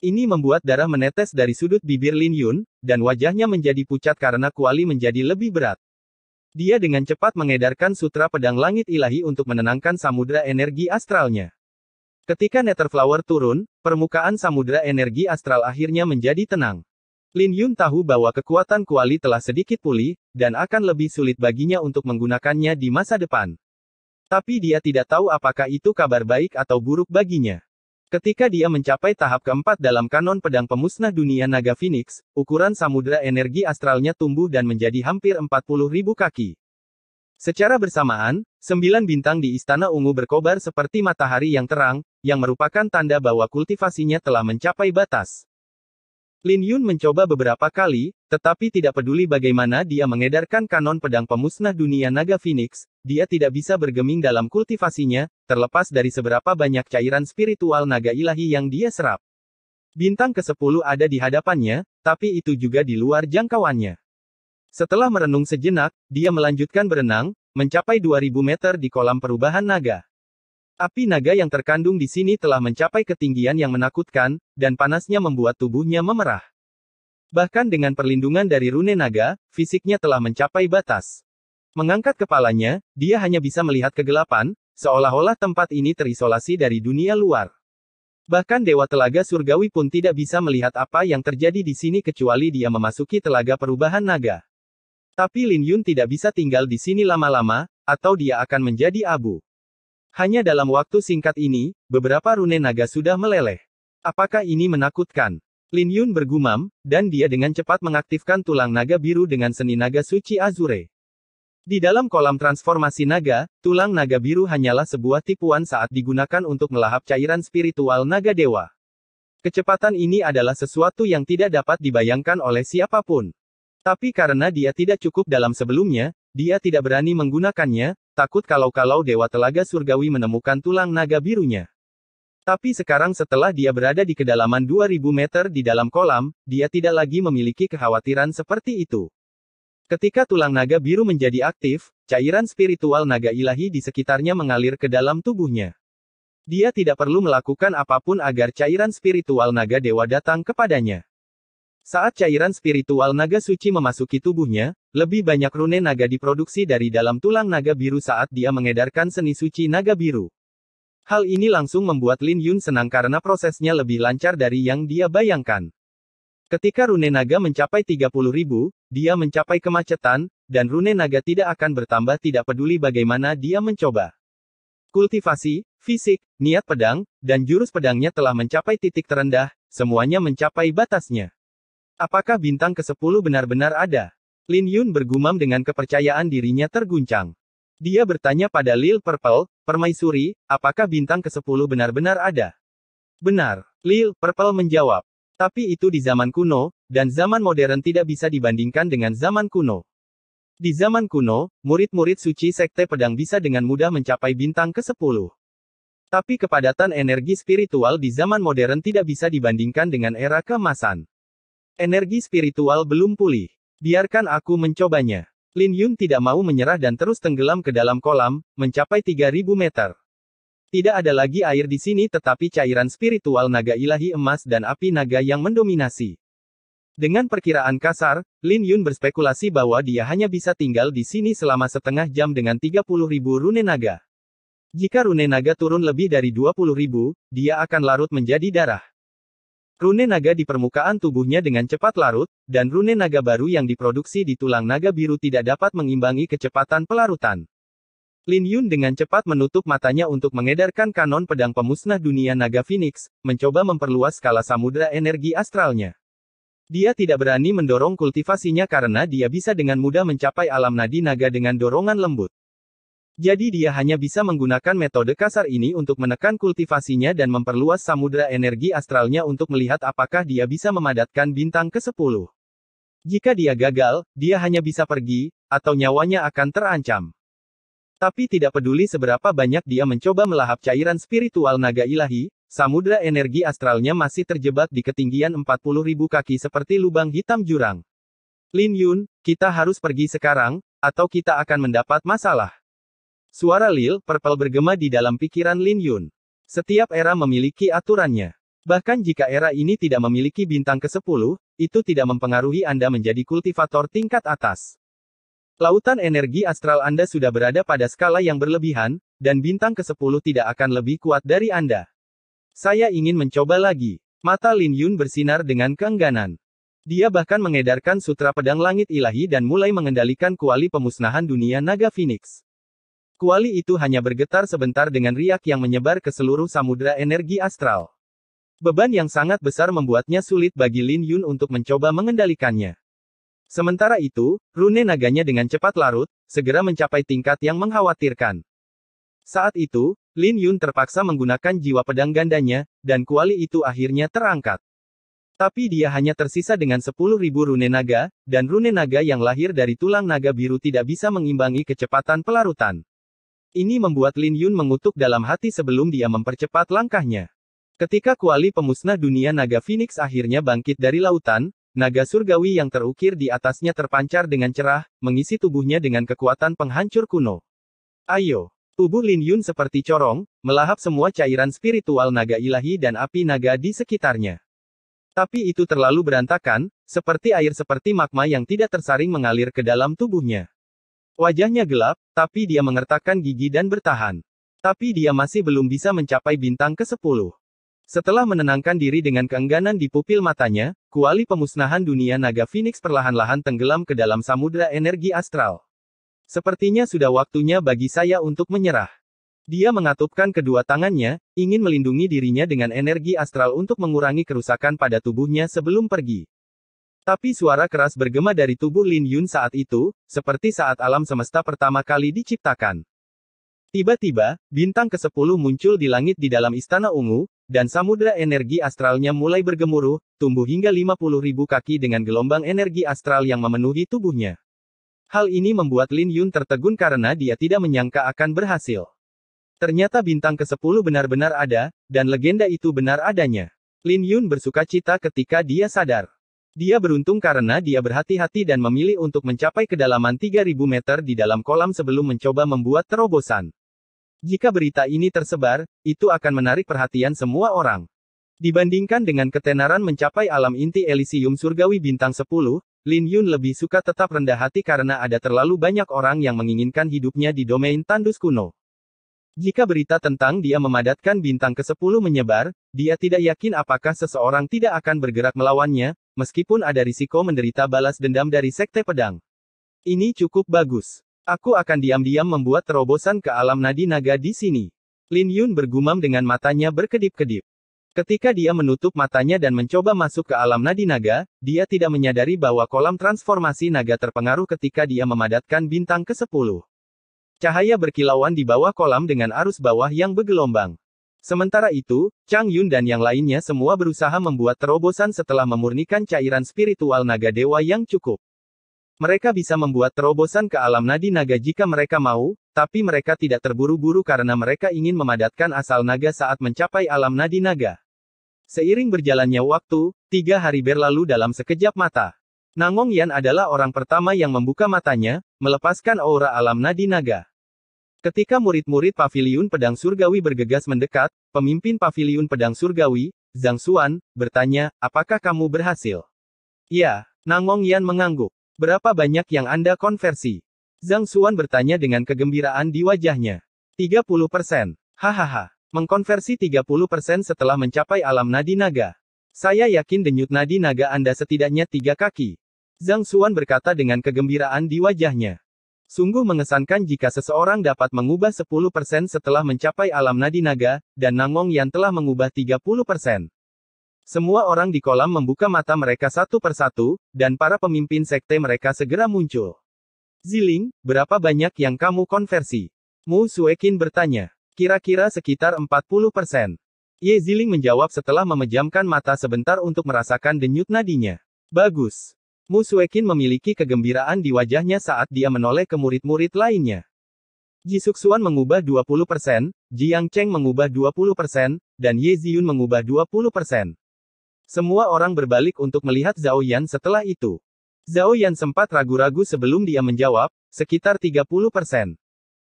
Ini membuat darah menetes dari sudut bibir Lin Yun, dan wajahnya menjadi pucat karena kuali menjadi lebih berat. Dia dengan cepat mengedarkan sutra pedang langit ilahi untuk menenangkan samudera energi astralnya. Ketika Nether Flower turun, permukaan samudera energi astral akhirnya menjadi tenang. Lin Yun tahu bahwa kekuatan kuali telah sedikit pulih, dan akan lebih sulit baginya untuk menggunakannya di masa depan. Tapi dia tidak tahu apakah itu kabar baik atau buruk baginya. Ketika dia mencapai tahap keempat dalam kanon pedang pemusnah dunia naga Phoenix, ukuran samudera energi astralnya tumbuh dan menjadi hampir 40.000 kaki. Secara bersamaan, 9 bintang di Istana Ungu berkobar seperti matahari yang terang, yang merupakan tanda bahwa kultivasinya telah mencapai batas. Lin Yun mencoba beberapa kali, tetapi tidak peduli bagaimana dia mengedarkan kanon pedang pemusnah dunia naga Phoenix, dia tidak bisa bergeming dalam kultivasinya, terlepas dari seberapa banyak cairan spiritual naga ilahi yang dia serap. Bintang ke-10 ada di hadapannya, tapi itu juga di luar jangkauannya. Setelah merenung sejenak, dia melanjutkan berenang, mencapai 2000 meter di kolam perubahan naga. Api naga yang terkandung di sini telah mencapai ketinggian yang menakutkan, dan panasnya membuat tubuhnya memerah. Bahkan dengan perlindungan dari rune naga, fisiknya telah mencapai batas. Mengangkat kepalanya, dia hanya bisa melihat kegelapan, seolah-olah tempat ini terisolasi dari dunia luar. Bahkan Dewa Telaga Surgawi pun tidak bisa melihat apa yang terjadi di sini kecuali dia memasuki telaga perubahan naga. Tapi Lin Yun tidak bisa tinggal di sini lama-lama, atau dia akan menjadi abu. Hanya dalam waktu singkat ini, beberapa rune naga sudah meleleh. Apakah ini menakutkan? Lin Yun bergumam, dan dia dengan cepat mengaktifkan tulang naga biru dengan seni naga suci Azure. Di dalam kolam transformasi naga, tulang naga biru hanyalah sebuah tipuan saat digunakan untuk melahap cairan spiritual naga dewa. Kecepatan ini adalah sesuatu yang tidak dapat dibayangkan oleh siapapun. Tapi karena dia tidak cukup dalam sebelumnya, dia tidak berani menggunakannya, takut kalau Dewa Telaga Surgawi menemukan tulang naga birunya. Tapi sekarang setelah dia berada di kedalaman 2000 meter di dalam kolam, dia tidak lagi memiliki kekhawatiran seperti itu. Ketika tulang naga biru menjadi aktif, cairan spiritual naga ilahi di sekitarnya mengalir ke dalam tubuhnya. Dia tidak perlu melakukan apapun agar cairan spiritual naga dewa datang kepadanya. Saat cairan spiritual naga suci memasuki tubuhnya, lebih banyak rune naga diproduksi dari dalam tulang naga biru saat dia mengedarkan seni suci naga biru. Hal ini langsung membuat Lin Yun senang karena prosesnya lebih lancar dari yang dia bayangkan. Ketika rune naga mencapai 30.000, dia mencapai kemacetan, dan rune naga tidak akan bertambah tidak peduli bagaimana dia mencoba. Kultivasi, fisik, niat pedang, dan jurus pedangnya telah mencapai titik terendah, semuanya mencapai batasnya. Apakah bintang ke-10 benar-benar ada? Lin Yun bergumam dengan kepercayaan dirinya terguncang. Dia bertanya pada Lil Purple, permaisuri, apakah bintang ke-10 benar-benar ada? Benar, Lil Purple menjawab. Tapi itu di zaman kuno, dan zaman modern tidak bisa dibandingkan dengan zaman kuno. Di zaman kuno, murid-murid suci sekte pedang bisa dengan mudah mencapai bintang ke-10. Tapi kepadatan energi spiritual di zaman modern tidak bisa dibandingkan dengan era keemasan. Energi spiritual belum pulih. Biarkan aku mencobanya. Lin Yun tidak mau menyerah dan terus tenggelam ke dalam kolam, mencapai 3000 meter. Tidak ada lagi air di sini tetapi cairan spiritual naga ilahi emas dan api naga yang mendominasi. Dengan perkiraan kasar, Lin Yun berspekulasi bahwa dia hanya bisa tinggal di sini selama setengah jam dengan 30.000 rune naga. Jika rune naga turun lebih dari 20.000, dia akan larut menjadi darah. Rune naga di permukaan tubuhnya dengan cepat larut, dan rune naga baru yang diproduksi di tulang naga biru tidak dapat mengimbangi kecepatan pelarutan. Lin Yun dengan cepat menutup matanya untuk mengedarkan kanon pedang pemusnah dunia naga Phoenix, mencoba memperluas skala samudera energi astralnya. Dia tidak berani mendorong kultivasinya karena dia bisa dengan mudah mencapai alam nadi naga dengan dorongan lembut. Jadi dia hanya bisa menggunakan metode kasar ini untuk menekan kultivasinya dan memperluas samudera energi astralnya untuk melihat apakah dia bisa memadatkan bintang ke-10. Jika dia gagal, dia hanya bisa pergi, atau nyawanya akan terancam. Tapi tidak peduli seberapa banyak dia mencoba melahap cairan spiritual naga ilahi, samudera energi astralnya masih terjebak di ketinggian 40.000 kaki seperti lubang hitam jurang. Lin Yun, kita harus pergi sekarang, atau kita akan mendapat masalah. Suara Lil Purple bergema di dalam pikiran Lin Yun. Setiap era memiliki aturannya. Bahkan jika era ini tidak memiliki bintang ke-10, itu tidak mempengaruhi Anda menjadi kultivator tingkat atas. Lautan energi astral Anda sudah berada pada skala yang berlebihan, dan bintang ke-10 tidak akan lebih kuat dari Anda. Saya ingin mencoba lagi. Mata Lin Yun bersinar dengan keengganan. Dia bahkan mengedarkan sutra pedang langit ilahi dan mulai mengendalikan kuali pemusnahan dunia naga Phoenix. Kuali itu hanya bergetar sebentar dengan riak yang menyebar ke seluruh samudera energi astral. Beban yang sangat besar membuatnya sulit bagi Lin Yun untuk mencoba mengendalikannya. Sementara itu, rune naganya dengan cepat larut, segera mencapai tingkat yang mengkhawatirkan. Saat itu, Lin Yun terpaksa menggunakan jiwa pedang gandanya, dan kuali itu akhirnya terangkat. Tapi dia hanya tersisa dengan 10.000 rune naga, dan rune naga yang lahir dari tulang naga biru tidak bisa mengimbangi kecepatan pelarutan. Ini membuat Lin Yun mengutuk dalam hati sebelum dia mempercepat langkahnya. Ketika kuali pemusnah dunia naga Phoenix akhirnya bangkit dari lautan, naga surgawi yang terukir di atasnya terpancar dengan cerah, mengisi tubuhnya dengan kekuatan penghancur kuno. Ayo! Tubuh Lin Yun seperti corong, melahap semua cairan spiritual naga ilahi dan api naga di sekitarnya. Tapi itu terlalu berantakan, seperti air seperti magma yang tidak tersaring mengalir ke dalam tubuhnya. Wajahnya gelap, tapi dia mengertakkan gigi dan bertahan. Tapi dia masih belum bisa mencapai bintang ke-10. Setelah menenangkan diri dengan keengganan di pupil matanya, kuali pemusnahan dunia naga Phoenix perlahan-lahan tenggelam ke dalam samudera energi astral. Sepertinya sudah waktunya bagi saya untuk menyerah. Dia mengatupkan kedua tangannya, ingin melindungi dirinya dengan energi astral untuk mengurangi kerusakan pada tubuhnya sebelum pergi. Tapi suara keras bergema dari tubuh Lin Yun saat itu, seperti saat alam semesta pertama kali diciptakan. Tiba-tiba, bintang ke-10 muncul di langit di dalam istana ungu, dan samudera energi astralnya mulai bergemuruh, tumbuh hingga 50.000 kaki dengan gelombang energi astral yang memenuhi tubuhnya. Hal ini membuat Lin Yun tertegun karena dia tidak menyangka akan berhasil. Ternyata bintang ke-10 benar-benar ada, dan legenda itu benar adanya. Lin Yun bersukacita ketika dia sadar. Dia beruntung karena dia berhati-hati dan memilih untuk mencapai kedalaman 3.000 meter di dalam kolam sebelum mencoba membuat terobosan. Jika berita ini tersebar, itu akan menarik perhatian semua orang. Dibandingkan dengan ketenaran mencapai alam inti Elysium surgawi bintang 10, Lin Yun lebih suka tetap rendah hati karena ada terlalu banyak orang yang menginginkan hidupnya di domain tandus kuno. Jika berita tentang dia memadatkan bintang ke-10 menyebar, dia tidak yakin apakah seseorang tidak akan bergerak melawannya, meskipun ada risiko menderita balas dendam dari Sekte Pedang. Ini cukup bagus. Aku akan diam-diam membuat terobosan ke alam nadi naga di sini. Lin Yun bergumam dengan matanya berkedip-kedip. Ketika dia menutup matanya dan mencoba masuk ke alam nadi naga, dia tidak menyadari bahwa kolam transformasi naga terpengaruh ketika dia memadatkan bintang ke-10. Cahaya berkilauan di bawah kolam dengan arus bawah yang bergelombang. Sementara itu, Chang Yun dan yang lainnya semua berusaha membuat terobosan setelah memurnikan cairan spiritual naga dewa yang cukup. Mereka bisa membuat terobosan ke alam nadi naga jika mereka mau, tapi mereka tidak terburu-buru karena mereka ingin memadatkan asal naga saat mencapai alam nadi naga. Seiring berjalannya waktu, 3 hari berlalu dalam sekejap mata. Nangong Yan adalah orang pertama yang membuka matanya, melepaskan aura alam nadi naga. Ketika murid-murid Paviliun Pedang Surgawi bergegas mendekat, pemimpin Paviliun Pedang Surgawi, Zhang Xuan, bertanya, apakah kamu berhasil? Ya, Nangong Yan mengangguk. Berapa banyak yang Anda konversi? Zhang Xuan bertanya dengan kegembiraan di wajahnya. 30%. Hahaha. Mengkonversi 30% setelah mencapai alam nadi naga. Saya yakin denyut nadi naga Anda setidaknya 3 kaki. Zhang Xuan berkata dengan kegembiraan di wajahnya. Sungguh mengesankan jika seseorang dapat mengubah 10% setelah mencapai alam nadi naga, dan Nangong Yan telah mengubah 30%. Semua orang di kolam membuka mata mereka satu persatu, dan para pemimpin sekte mereka segera muncul. Ziling, berapa banyak yang kamu konversi? Mu Suekin bertanya. Kira-kira sekitar 40%. Ye Ziling menjawab setelah memejamkan mata sebentar untuk merasakan denyut nadinya. Bagus. Mu Suekin memiliki kegembiraan di wajahnya saat dia menoleh ke murid-murid lainnya. Ji Suxuan mengubah 20%, Jiang Cheng mengubah 20%, dan Ye Ziyun mengubah 20%. Semua orang berbalik untuk melihat Zhao Yan setelah itu. Zhao Yan sempat ragu-ragu sebelum dia menjawab, sekitar 30%.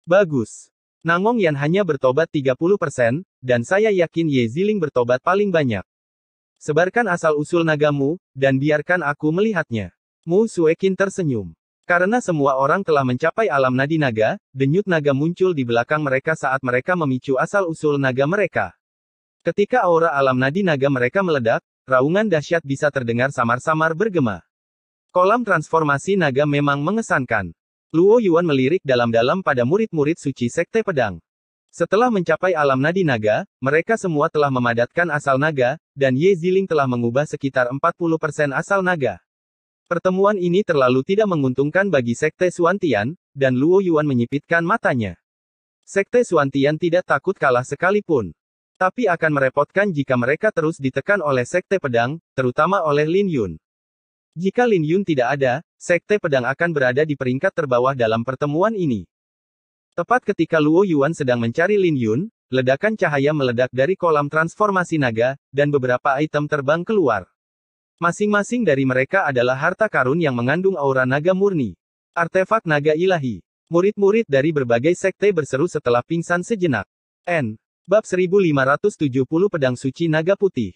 Bagus. Nangong Yan hanya bertobat 30%, dan saya yakin Ye Ziling bertobat paling banyak. Sebarkan asal-usul nagamu, dan biarkan aku melihatnya. Mu Suekin tersenyum. Karena semua orang telah mencapai alam nadi naga, denyut naga muncul di belakang mereka saat mereka memicu asal-usul naga mereka. Ketika aura alam nadi naga mereka meledak, raungan dahsyat bisa terdengar samar-samar bergema. Kolam transformasi naga memang mengesankan. Luo Yuan melirik dalam-dalam pada murid-murid suci Sekte Pedang. Setelah mencapai alam nadi naga, mereka semua telah memadatkan asal naga, dan Ye Ziling telah mengubah sekitar 40% asal naga. Pertemuan ini terlalu tidak menguntungkan bagi Sekte Xuantian, dan Luo Yuan menyipitkan matanya. Sekte Xuantian tidak takut kalah sekalipun. Tapi akan merepotkan jika mereka terus ditekan oleh Sekte Pedang, terutama oleh Lin Yun. Jika Lin Yun tidak ada, Sekte Pedang akan berada di peringkat terbawah dalam pertemuan ini. Tepat ketika Luo Yuan sedang mencari Lin Yun, ledakan cahaya meledak dari kolam transformasi naga, dan beberapa item terbang keluar. Masing-masing dari mereka adalah harta karun yang mengandung aura naga murni. Artefak naga ilahi. Murid-murid dari berbagai sekte berseru setelah pingsan sejenak. Bab 1570 Pedang Suci Naga Putih.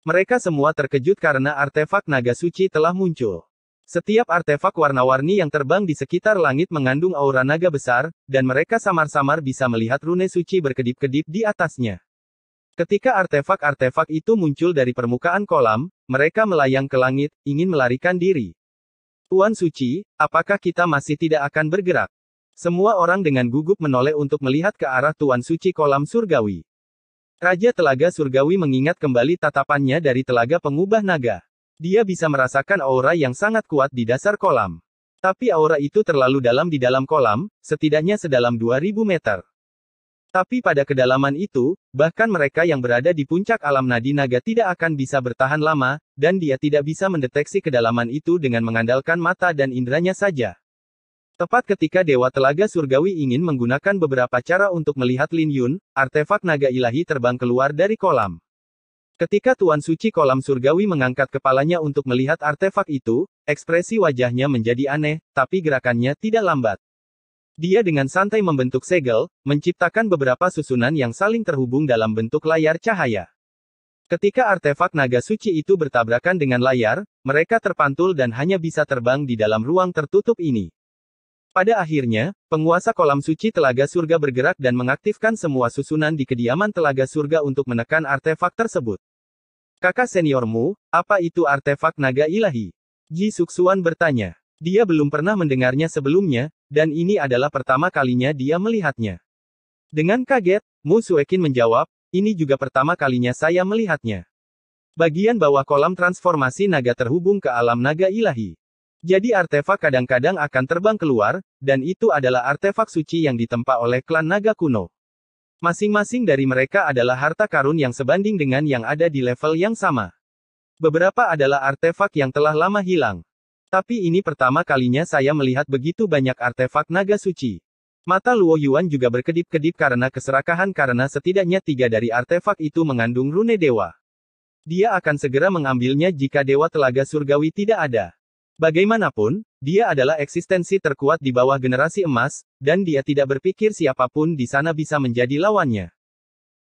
Mereka semua terkejut karena artefak naga suci telah muncul. Setiap artefak warna-warni yang terbang di sekitar langit mengandung aura naga besar, dan mereka samar-samar bisa melihat rune suci berkedip-kedip di atasnya. Ketika artefak-artefak itu muncul dari permukaan kolam, mereka melayang ke langit, ingin melarikan diri. Tuan Suci, apakah kita masih tidak akan bergerak? Semua orang dengan gugup menoleh untuk melihat ke arah Tuan Suci kolam surgawi. Raja Telaga Surgawi mengingat kembali tatapannya dari telaga pengubah naga. Dia bisa merasakan aura yang sangat kuat di dasar kolam. Tapi aura itu terlalu dalam di dalam kolam, setidaknya sedalam 2000 meter. Tapi pada kedalaman itu, bahkan mereka yang berada di puncak alam nadi naga tidak akan bisa bertahan lama, dan dia tidak bisa mendeteksi kedalaman itu dengan mengandalkan mata dan inderanya saja. Tepat ketika Dewa Telaga Surgawi ingin menggunakan beberapa cara untuk melihat Lin Yun, artefak naga ilahi terbang keluar dari kolam. Ketika Tuan Suci Kolam Surgawi mengangkat kepalanya untuk melihat artefak itu, ekspresi wajahnya menjadi aneh, tapi gerakannya tidak lambat. Dia dengan santai membentuk segel, menciptakan beberapa susunan yang saling terhubung dalam bentuk layar cahaya. Ketika artefak naga suci itu bertabrakan dengan layar, mereka terpantul dan hanya bisa terbang di dalam ruang tertutup ini. Pada akhirnya, penguasa kolam suci Telaga Surga bergerak dan mengaktifkan semua susunan di kediaman Telaga Surga untuk menekan artefak tersebut. Kakak seniormu, apa itu artefak naga ilahi? Ji Suxuan bertanya. Dia belum pernah mendengarnya sebelumnya, dan ini adalah pertama kalinya dia melihatnya. Dengan kaget, Mu Suekin menjawab, ini juga pertama kalinya saya melihatnya. Bagian bawah kolam transformasi naga terhubung ke alam naga ilahi. Jadi artefak kadang-kadang akan terbang keluar, dan itu adalah artefak suci yang ditempa oleh klan naga kuno. Masing-masing dari mereka adalah harta karun yang sebanding dengan yang ada di level yang sama. Beberapa adalah artefak yang telah lama hilang. Tapi ini pertama kalinya saya melihat begitu banyak artefak naga suci. Mata Luo Yuan juga berkedip-kedip karena keserakahan karena setidaknya 3 dari artefak itu mengandung rune dewa. Dia akan segera mengambilnya jika Dewa Telaga Surgawi tidak ada. Bagaimanapun, dia adalah eksistensi terkuat di bawah generasi emas, dan dia tidak berpikir siapapun di sana bisa menjadi lawannya.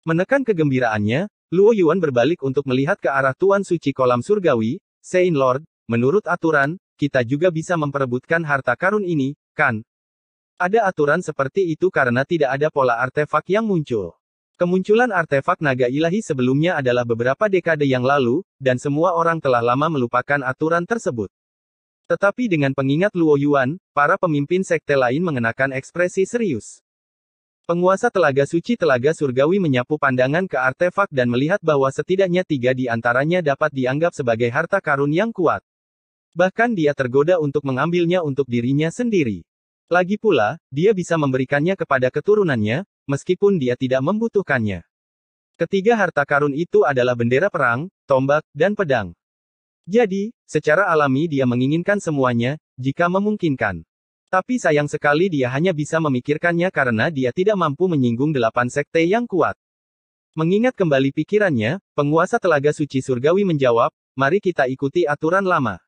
Menekan kegembiraannya, Luo Yuan berbalik untuk melihat ke arah Tuan Suci Kolam Surgawi. Saint Lord, menurut aturan, kita juga bisa memperebutkan harta karun ini, kan? Ada aturan seperti itu karena tidak ada pola artefak yang muncul. Kemunculan artefak naga ilahi sebelumnya adalah beberapa dekade yang lalu, dan semua orang telah lama melupakan aturan tersebut. Tetapi dengan pengingat Luo Yuan, para pemimpin sekte lain mengenakan ekspresi serius. Penguasa telaga suci telaga surgawi menyapu pandangan ke artefak dan melihat bahwa setidaknya 3 di antaranya dapat dianggap sebagai harta karun yang kuat. Bahkan dia tergoda untuk mengambilnya untuk dirinya sendiri. Lagi pula, dia bisa memberikannya kepada keturunannya, meskipun dia tidak membutuhkannya. Ketiga harta karun itu adalah bendera perang, tombak, dan pedang. Jadi, secara alami dia menginginkan semuanya, jika memungkinkan. Tapi sayang sekali dia hanya bisa memikirkannya karena dia tidak mampu menyinggung 8 sekte yang kuat. Mengingat kembali pikirannya, penguasa telaga suci surgawi menjawab, mari kita ikuti aturan lama.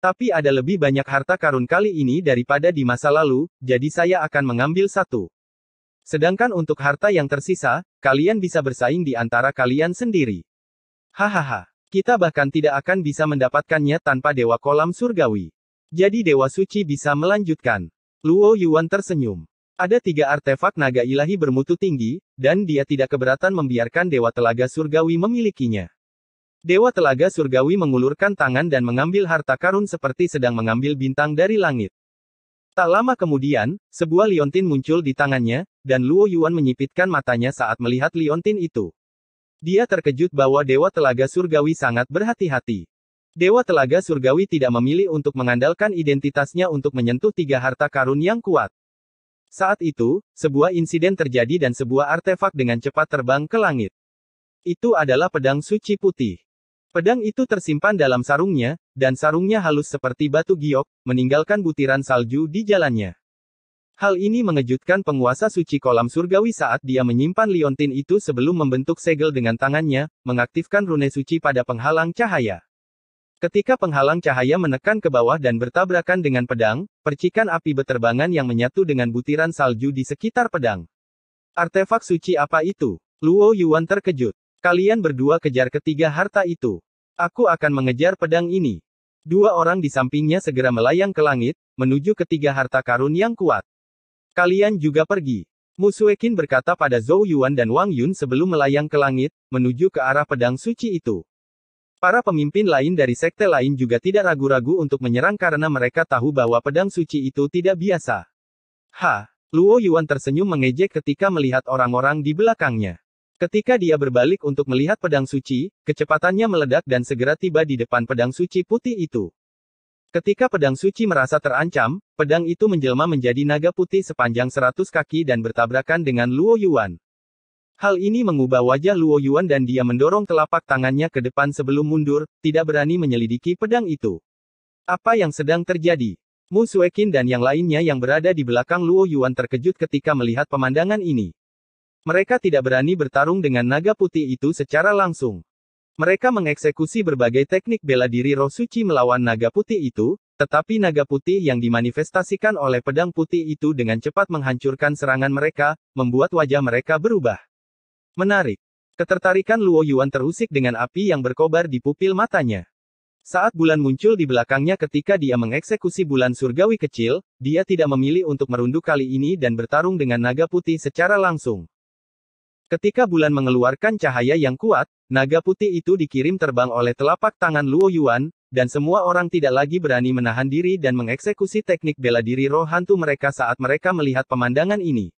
Tapi ada lebih banyak harta karun kali ini daripada di masa lalu, jadi saya akan mengambil 1. Sedangkan untuk harta yang tersisa, kalian bisa bersaing di antara kalian sendiri. Hahaha, kita bahkan tidak akan bisa mendapatkannya tanpa dewa kolam surgawi. Jadi dewa suci bisa melanjutkan. Luo Yuan tersenyum. Ada 3 artefak naga ilahi bermutu tinggi, dan dia tidak keberatan membiarkan dewa telaga surgawi memilikinya. Dewa telaga surgawi mengulurkan tangan dan mengambil harta karun seperti sedang mengambil bintang dari langit. Tak lama kemudian, sebuah liontin muncul di tangannya, dan Luo Yuan menyipitkan matanya saat melihat liontin itu. Dia terkejut bahwa dewa telaga surgawi sangat berhati-hati. Dewa telaga surgawi tidak memilih untuk mengandalkan identitasnya untuk menyentuh 3 harta karun yang kuat. Saat itu, sebuah insiden terjadi dan sebuah artefak dengan cepat terbang ke langit. Itu adalah pedang suci putih. Pedang itu tersimpan dalam sarungnya, dan sarungnya halus seperti batu giok, meninggalkan butiran salju di jalannya. Hal ini mengejutkan penguasa suci kolam surgawi saat dia menyimpan liontin itu sebelum membentuk segel dengan tangannya, mengaktifkan rune suci pada penghalang cahaya. Ketika penghalang cahaya menekan ke bawah dan bertabrakan dengan pedang, percikan api beterbangan yang menyatu dengan butiran salju di sekitar pedang. Artefak suci apa itu? Luo Yuan terkejut. Kalian berdua kejar ketiga harta itu. Aku akan mengejar pedang ini. 2 orang di sampingnya segera melayang ke langit, menuju ketiga harta karun yang kuat. Kalian juga pergi. Mu Sueqin berkata pada Zhou Yuan dan Wang Yun sebelum melayang ke langit, menuju ke arah pedang suci itu. Para pemimpin lain dari sekte lain juga tidak ragu-ragu untuk menyerang karena mereka tahu bahwa pedang suci itu tidak biasa. Luo Yuan tersenyum mengejek ketika melihat orang-orang di belakangnya. Ketika dia berbalik untuk melihat pedang suci, kecepatannya meledak dan segera tiba di depan pedang suci putih itu. Ketika pedang suci merasa terancam, pedang itu menjelma menjadi naga putih sepanjang 100 kaki dan bertabrakan dengan Luo Yuan. Hal ini mengubah wajah Luo Yuan dan dia mendorong telapak tangannya ke depan sebelum mundur, tidak berani menyelidiki pedang itu. Apa yang sedang terjadi? Mu Sueqin dan yang lainnya yang berada di belakang Luo Yuan terkejut ketika melihat pemandangan ini. Mereka tidak berani bertarung dengan naga putih itu secara langsung. Mereka mengeksekusi berbagai teknik bela diri roh suci melawan naga putih itu, tetapi naga putih yang dimanifestasikan oleh pedang putih itu dengan cepat menghancurkan serangan mereka, membuat wajah mereka berubah. Menarik. Ketertarikan Luo Yuan terusik dengan api yang berkobar di pupil matanya. Saat bulan muncul di belakangnya ketika dia mengeksekusi bulan surgawi kecil, dia tidak memilih untuk merunduk kali ini dan bertarung dengan naga putih secara langsung. Ketika bulan mengeluarkan cahaya yang kuat, naga putih itu dikirim terbang oleh telapak tangan Luo Yuan, dan semua orang tidak lagi berani menahan diri dan mengeksekusi teknik bela diri roh hantu mereka saat mereka melihat pemandangan ini.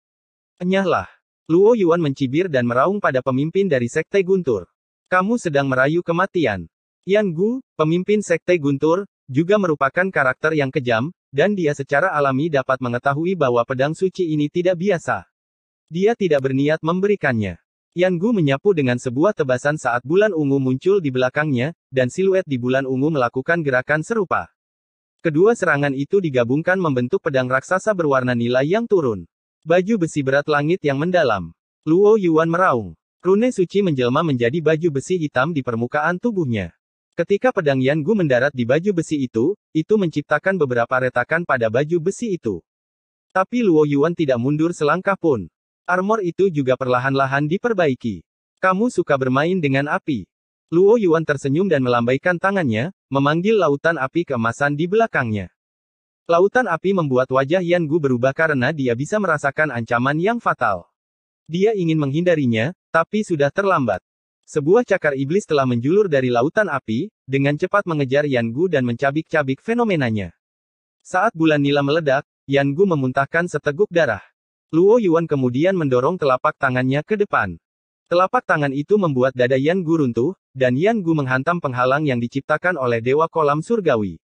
Enyahlah. Luo Yuan mencibir dan meraung pada pemimpin dari Sekte Guntur. Kamu sedang merayu kematian. Yan Gu, pemimpin Sekte Guntur, juga merupakan karakter yang kejam, dan dia secara alami dapat mengetahui bahwa pedang suci ini tidak biasa. Dia tidak berniat memberikannya. Yan Gu menyapu dengan sebuah tebasan saat bulan ungu muncul di belakangnya, dan siluet di bulan ungu melakukan gerakan serupa. Kedua serangan itu digabungkan membentuk pedang raksasa berwarna nilai yang turun. Baju besi berat langit yang mendalam. Luo Yuan meraung. Rune suci menjelma menjadi baju besi hitam di permukaan tubuhnya. Ketika pedang Yan Gu mendarat di baju besi itu menciptakan beberapa retakan pada baju besi itu. Tapi Luo Yuan tidak mundur selangkah pun. Armor itu juga perlahan-lahan diperbaiki. Kamu suka bermain dengan api. Luo Yuan tersenyum dan melambaikan tangannya, memanggil lautan api keemasan di belakangnya. Lautan api membuat wajah Yan Gu berubah karena dia bisa merasakan ancaman yang fatal. Dia ingin menghindarinya, tapi sudah terlambat. Sebuah cakar iblis telah menjulur dari lautan api, dengan cepat mengejar Yan Gu dan mencabik-cabik fenomenanya. Saat bulan nila meledak, Yan Gu memuntahkan seteguk darah. Luo Yuan kemudian mendorong telapak tangannya ke depan. Telapak tangan itu membuat dada Yan Gu runtuh, dan Yan Gu menghantam penghalang yang diciptakan oleh Dewa Kolam Surgawi.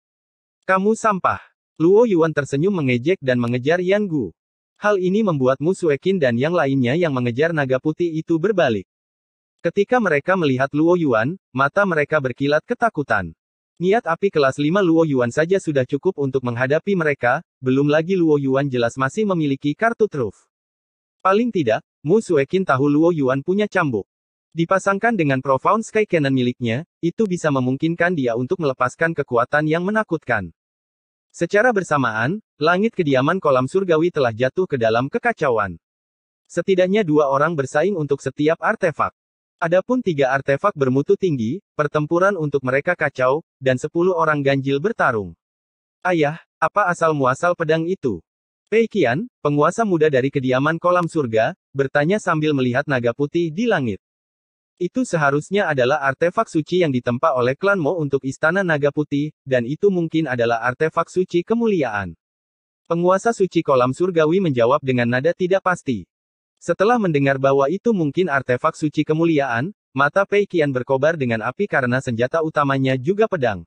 Kamu sampah. Luo Yuan tersenyum mengejek dan mengejar Yan Gu. Hal ini membuat Mu Suekin dan yang lainnya yang mengejar naga putih itu berbalik. Ketika mereka melihat Luo Yuan, mata mereka berkilat ketakutan. Niat api kelas 5 Luo Yuan saja sudah cukup untuk menghadapi mereka, belum lagi Luo Yuan jelas masih memiliki kartu truf. Paling tidak, Mu Suekin tahu Luo Yuan punya cambuk. Dipasangkan dengan Profound Sky Cannon miliknya, itu bisa memungkinkan dia untuk melepaskan kekuatan yang menakutkan. Secara bersamaan, langit kediaman kolam surgawi telah jatuh ke dalam kekacauan. Setidaknya 2 orang bersaing untuk setiap artefak. Adapun 3 artefak bermutu tinggi, pertempuran untuk mereka kacau, dan 10 orang ganjil bertarung. Ayah, apa asal-muasal pedang itu? Pei Qian, penguasa muda dari kediaman kolam surga, bertanya sambil melihat naga putih di langit. Itu seharusnya adalah artefak suci yang ditempa oleh klan Mo untuk istana naga putih, dan itu mungkin adalah artefak suci kemuliaan. Penguasa suci kolam surgawi menjawab dengan nada tidak pasti. Setelah mendengar bahwa itu mungkin artefak suci kemuliaan, mata Pei Qian berkobar dengan api karena senjata utamanya juga pedang.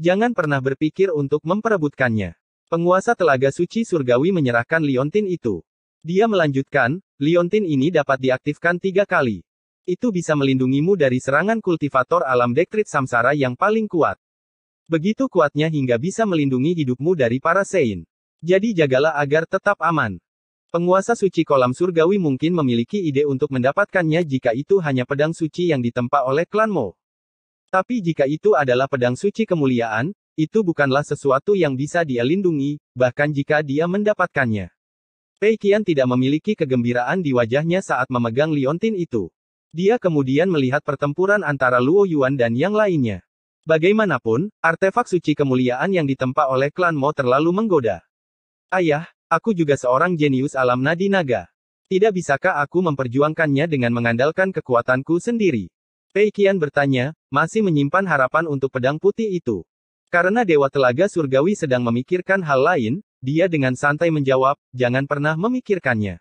Jangan pernah berpikir untuk memperebutkannya. Penguasa telaga suci surgawi menyerahkan liontin itu. Dia melanjutkan, liontin ini dapat diaktifkan 3 kali. Itu bisa melindungimu dari serangan kultivator alam Dektrit Samsara yang paling kuat. Begitu kuatnya hingga bisa melindungi hidupmu dari para Sein. Jadi jagalah agar tetap aman. Penguasa suci kolam surgawi mungkin memiliki ide untuk mendapatkannya jika itu hanya pedang suci yang ditempa oleh klan Mo. Tapi jika itu adalah pedang suci kemuliaan, itu bukanlah sesuatu yang bisa dia lindungi, bahkan jika dia mendapatkannya. Pei Qian tidak memiliki kegembiraan di wajahnya saat memegang liontin itu. Dia kemudian melihat pertempuran antara Luo Yuan dan yang lainnya. Bagaimanapun, artefak suci kemuliaan yang ditempa oleh klan Mo terlalu menggoda. Ayah, aku juga seorang jenius alam nadi naga. Tidak bisakah aku memperjuangkannya dengan mengandalkan kekuatanku sendiri? Pei Qian bertanya, masih menyimpan harapan untuk pedang putih itu. Karena Dewa Telaga Surgawi sedang memikirkan hal lain, dia dengan santai menjawab, jangan pernah memikirkannya.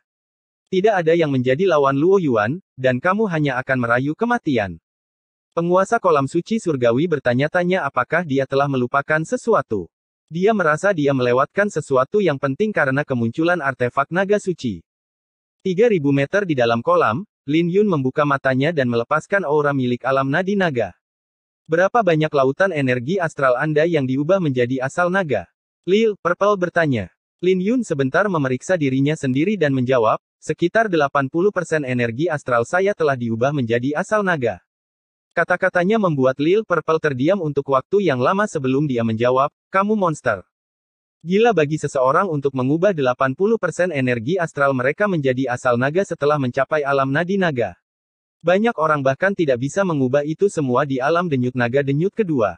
Tidak ada yang menjadi lawan Luo Yuan, dan kamu hanya akan merayu kematian. Penguasa kolam suci surgawi bertanya-tanya apakah dia telah melupakan sesuatu. Dia merasa dia melewatkan sesuatu yang penting karena kemunculan artefak naga suci. 3000 meter di dalam kolam, Lin Yun membuka matanya dan melepaskan aura milik alam nadi naga. Berapa banyak lautan energi astral Anda yang diubah menjadi asal naga? Lil Purple bertanya. Lin Yun sebentar memeriksa dirinya sendiri dan menjawab, sekitar 80% energi astral saya telah diubah menjadi asal naga. Kata-katanya membuat Lil Purple terdiam untuk waktu yang lama sebelum dia menjawab, kamu monster. Gila bagi seseorang untuk mengubah 80% energi astral mereka menjadi asal naga setelah mencapai alam nadi naga. Banyak orang bahkan tidak bisa mengubah itu semua di alam denyut naga denyut kedua.